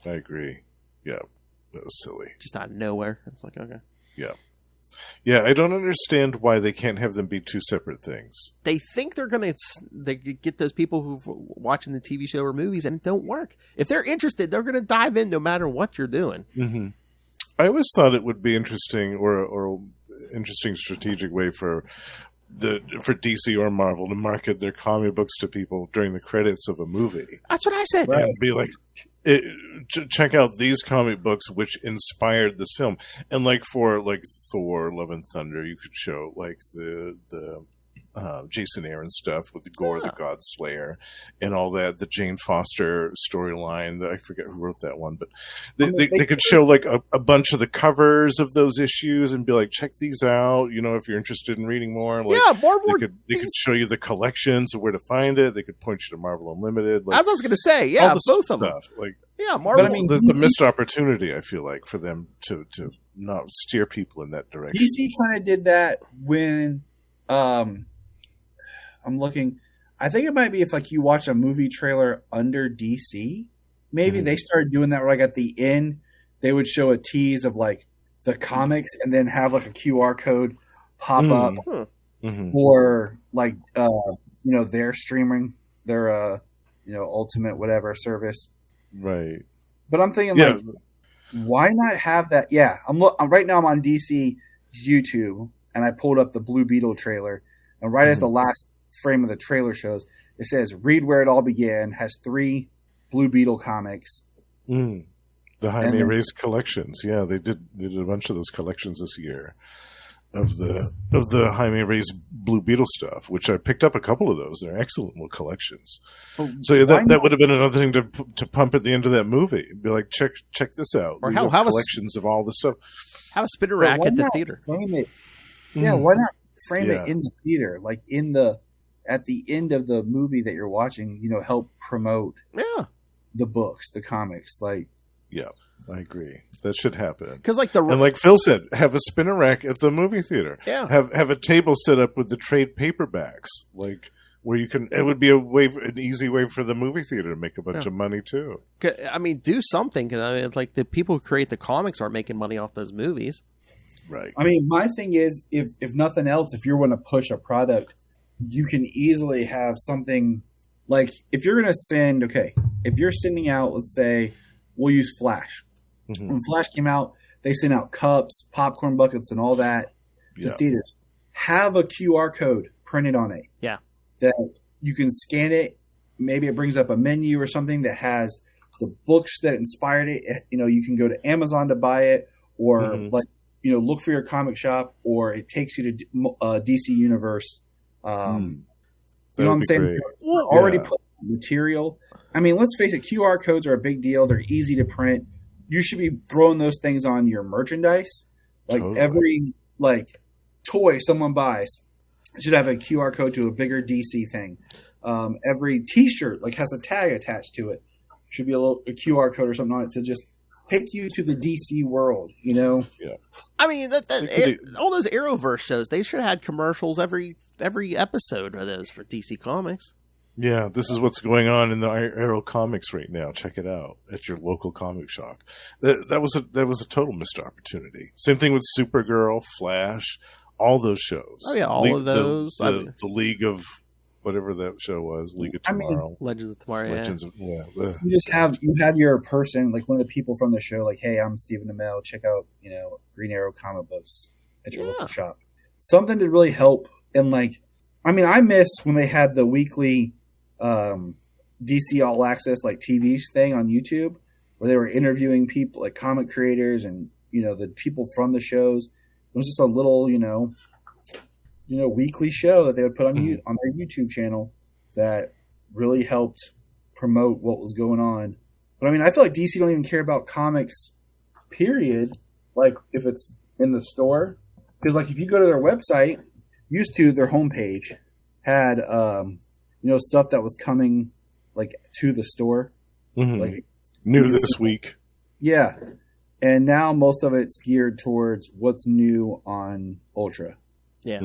I agree. Yeah, that was silly. Just out of nowhere. It's like, okay. Yeah, I don't understand why they can't have them be two separate things. They think they get those people who've watching the TV show or movies, and it don't work. If they're interested, they're going to dive in no matter what you're doing. I always thought it would be interesting or interesting strategic way for DC or Marvel to market their comic books to people during the credits of a movie. That's what I said. Right. And be like, check out these comic books which inspired this film. And like for like Thor, Love and Thunder, you could show like the Jason Aaron stuff with the Gore the God Slayer and all that, the Jane Foster storyline. I forget who wrote that one, but they could show like a bunch of the covers of those issues and be like, check these out, if you're interested in reading more. Like, Marvel. They could show you the collections of where to find it. They could point you to Marvel Unlimited. As I was going to say, both of them. Like, Marvel. But I mean, there's a missed opportunity, I feel like, for them to not steer people in that direction. DC kind of did that when I'm looking. I think it might be if like you watch a movie trailer under DC. Maybe they started doing that. Where, like at the end, they would show a tease of like the comics, and then have like a QR code pop up for like their streaming, their ultimate whatever service. Right. But I'm thinking like, why not have that? Yeah, I'm right now. I'm on DC YouTube, and I pulled up the Blue Beetle trailer, and right as the last frame of the trailer shows, it says "Read Where It All Began." Has 3 Blue Beetle comics. The Jaime Reyes collections. Yeah, they did a bunch of those collections this year of the Jaime Reyes Blue Beetle stuff, which I picked up a couple of those. They're excellent little collections. So yeah, that would have been another thing to pump at the end of that movie. Be like, check this out. Or we have collections of all this stuff. Have a spinner rack at the theater. Yeah, why not frame it in the theater, like at the end of the movie that you're watching? Help promote the books, the comics, like. Yeah, I agree. That should happen. Because and like Phil said, have a spinner rack at the movie theater. Yeah. Have a table set up with the trade paperbacks, like where you can. It would be an easy way for the movie theater to make a bunch of money too. I mean, do something. Because it's like the people who create the comics aren't making money off those movies. Right. I mean, my thing is, if nothing else, if you're going to push a product, you can easily have something like if you're going to send. Okay, if you're sending out, let's say. We'll use Flash. When Flash came out, they sent out cups, popcorn buckets, and all that to theaters. Have a QR code printed on it. Yeah. That you can scan it. Maybe it brings up a menu or something that has the books that inspired it. You can go to Amazon to buy it, or look for your comic shop, or it takes you to DC Universe. You know what I'm saying? We're already putting material. I mean, let's face it, QR codes are a big deal. They're easy to print. You should be throwing those things on your merchandise. Like every toy someone buys should have a QR code to a bigger DC thing. Every T-shirt has a tag attached to it. Should be a QR code or something on it to just take you to the DC world, Yeah. I mean, all those Arrowverse shows, they should have had commercials every episode of those for DC Comics. Yeah, this is what's going on in the Arrow comics right now. Check it out at your local comic shop. That was a total missed opportunity. Same thing with Supergirl, Flash, all those shows. Oh yeah, all of those. The League of whatever that show was, League of Tomorrow, Legends of Tomorrow. You have your person, like one of the people from the show, like, hey, I'm Stephen Amell. Check out Green Arrow comic books at your local shop. Something to really help and I miss when they had the weekly. DC All Access TV thing on YouTube where they were interviewing people like comic creators and the people from the shows. It was just a little weekly show that they would put on on their YouTube channel that really helped promote what was going on. But I mean, I feel like DC don't even care about comics, period. Like if it's in the store, because if you go to their website, used to their homepage had stuff that was coming to the store, new this week. Yeah, and now most of it's geared towards what's new on Ultra. Yeah,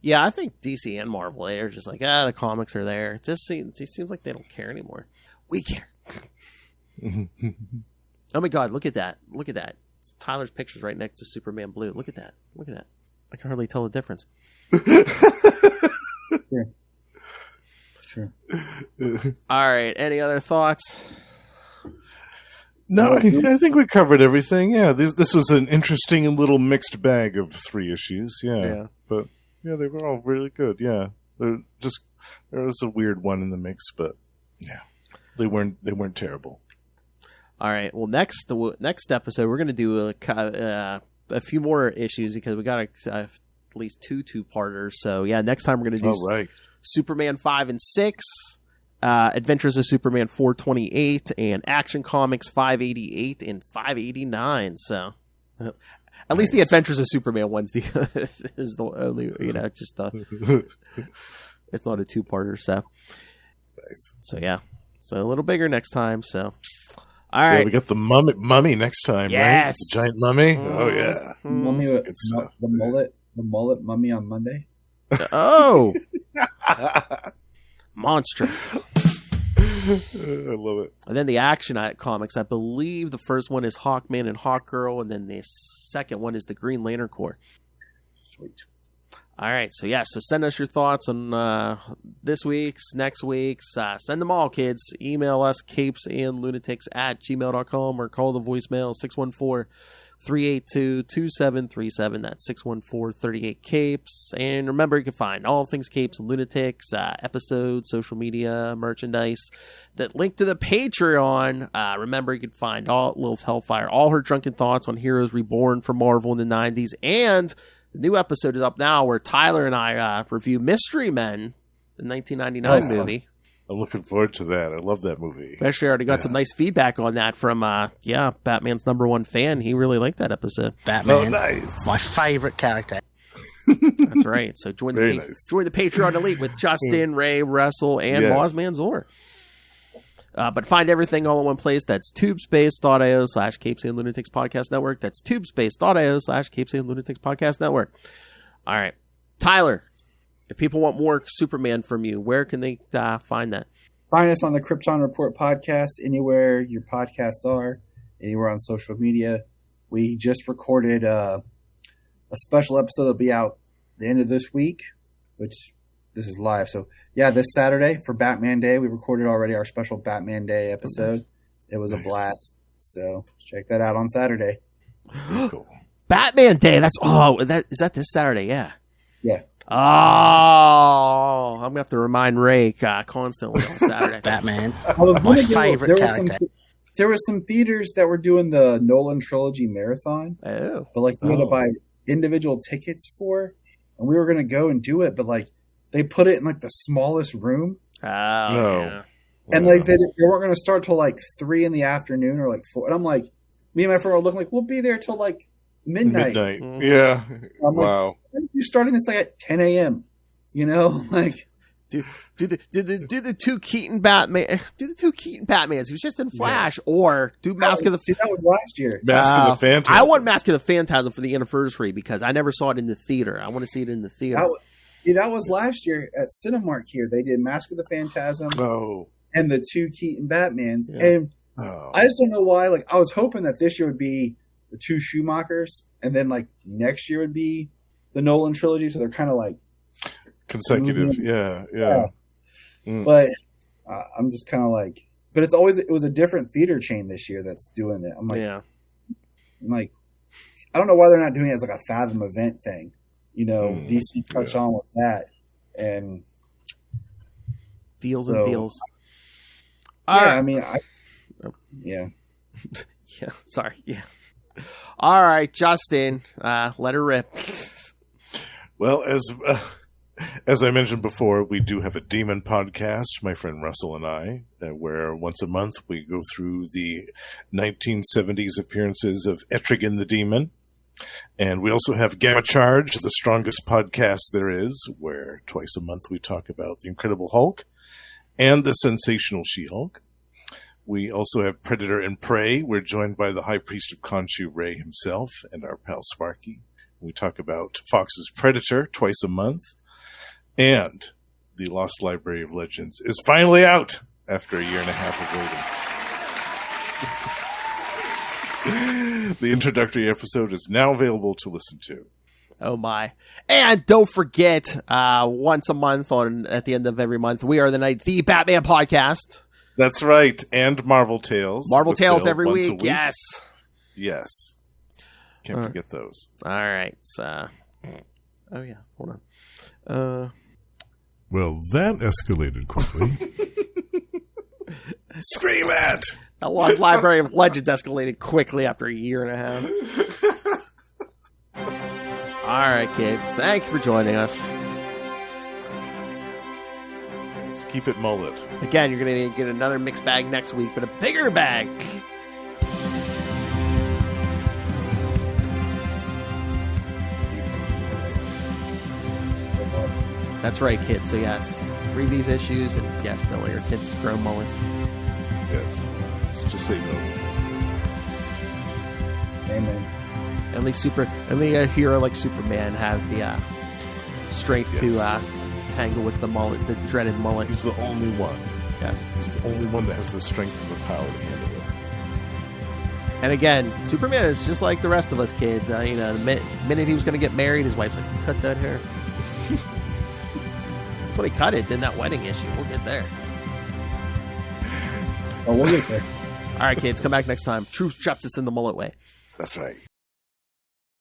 yeah. I think DC and Marvel they're just the comics are there. It seems like they don't care anymore. We care. Oh my God! Look at that! Look at that! Tyler's picture's right next to Superman Blue. Look at that! Look at that! I can hardly tell the difference. Sure. All right. Any other thoughts? No, I think we covered everything. Yeah, this was an interesting little mixed bag of 3 issues. Yeah. But they were all really good. Yeah, there was a weird one in the mix, but they weren't terrible. All right. Well, next episode we're going to do a few more issues because we got at least 2 two-parters. So next time we're going to do Superman 5 and 6, Adventures of Superman 428, and Action Comics 588 and 589. So at least the Adventures of Superman one's is the only just it's not a two-parter. So nice. So a little bigger next time. So all right, we got the mummy next time. Yes, right? The giant mummy. Oh yeah, mummy with the mullet mummy on Monday. Oh, monstrous. I love it. And then the Action comics, I believe the first one is Hawkman and Hawkgirl, and then the second one is the Green Lantern Corps. Sweet. All right, so so send us your thoughts on this week's, next week's. Send them all, kids. Email us, CapesandLunatics@gmail.com, or call the voicemail 614-382-2737. That's 614-38-CAPES. And remember, you can find all things Capes and Lunatics, episodes, social media, merchandise, that link to the Patreon. Remember, you can find all Lilith Hellfire, all her drunken thoughts on Heroes Reborn from Marvel in the 90s, and the new episode is up now where Tyler and I review Mystery Men, the 1999 movie. I'm looking forward to that. I love that movie. Actually, I already got some nice feedback on that from, Batman's #1 fan. He really liked that episode. Batman, nice. my favorite character. That's right. So join the Nice. join the Patreon Elite with Justin, Ray, Russell, and Yes. Moz Manzor. But find everything all in one place. That's tubespace.io/CapesandLunatics Podcast Network. That's tubespace.io/CapesandLunatics Podcast Network. All right. Tyler, if people want more Superman from you, where can they find that? Find us on the Krypton Report podcast, anywhere your podcasts are, anywhere on social media. We just recorded a special episode that'll be out the end of this week, which this is live. So, this Saturday for Batman Day, we recorded already our special Batman Day episode. Nice. It was a blast. So, check that out on Saturday. Cool. Batman Day. Is that this Saturday? Yeah. Yeah. Oh, I'm going to have to remind Ray constantly on Saturday. Batman, I was my gonna do- favorite character. There were some theaters that were doing the Nolan Trilogy Marathon, Oh. but you had to buy individual tickets for, and we were going to go and do it, but they put it in the smallest room, Oh, No. yeah. and they weren't going to start till 3 in the afternoon or 4. And I'm like, me and my friend were looking we'll be there till midnight. Mhm. Yeah. I'm like, Wow. you're starting this at 10 a.m. You know, Do the two Keaton Batman? Do the two Keaton Batmans? He was just in Flash, or do Mask of the. See, that was last year. Mask of the Phantasm. I want Mask of the Phantasm for the anniversary because I never saw it in the theater. I want to see it in the theater. That was last year at Cinemark here. They did Mask of the Phantasm Oh. and the two Keaton Batmans, Yeah. and Oh. I just don't know why. I was hoping that this year would be the two Schumachers, and then next year would be the Nolan trilogy. So they're kind of Consecutive. Yeah. Yeah. Mm. But I'm just kind of but it was a different theater chain this year that's doing it. I'm like, I don't know why they're not doing it as a Fathom event thing. DC touch on with that and deals so, and deals. Yeah, yeah. Yeah, sorry. Yeah. All right, Justin, let her rip. Well, as I mentioned before, we do have a Demon podcast, my friend Russell and I, where once a month we go through the 1970s appearances of Etrigan the Demon. And we also have Gamma Charge, the strongest podcast there is, where twice a month we talk about the Incredible Hulk and the Sensational She-Hulk. We also have Predator and Prey. We're joined by the High Priest of Khonshu, Ray himself, and our pal Sparky. We talk about Fox's Predator twice a month. And the Lost Library of Legends is finally out after a year and a half of waiting. The introductory episode is now available to listen to. Oh my. And don't forget, once a month at the end of every month, we are the Batman podcast. That's right. And Marvel Tales. Marvel Tales Phil every once a week. Yes. Yes. Can't forget those. All right. Oh yeah. Hold on. Well, that escalated quickly. Scream at! The Lost Library of Legends escalated quickly after a year and a half. All right, kids. Thank you for joining us. Let's keep it mullet. Again, you're going to get another mixed bag next week, but a bigger bag. That's right, kids. So, yes, read these issues, and yes, don't let your kids grow mullets. Yes. Just say no. Amen. Only a hero like Superman has the strength to tangle with the mullet, the dreaded mullet. He's the only one. Yes. He's the only one that has the strength and the power to handle it. And again, Superman is just like the rest of us kids. The minute he was going to get married, his wife's like, cut that hair. That's what he cut it in that wedding issue. We'll get there. Oh, we'll get there. All right, kids, come back next time. Truth, justice, and the mullet way. That's right.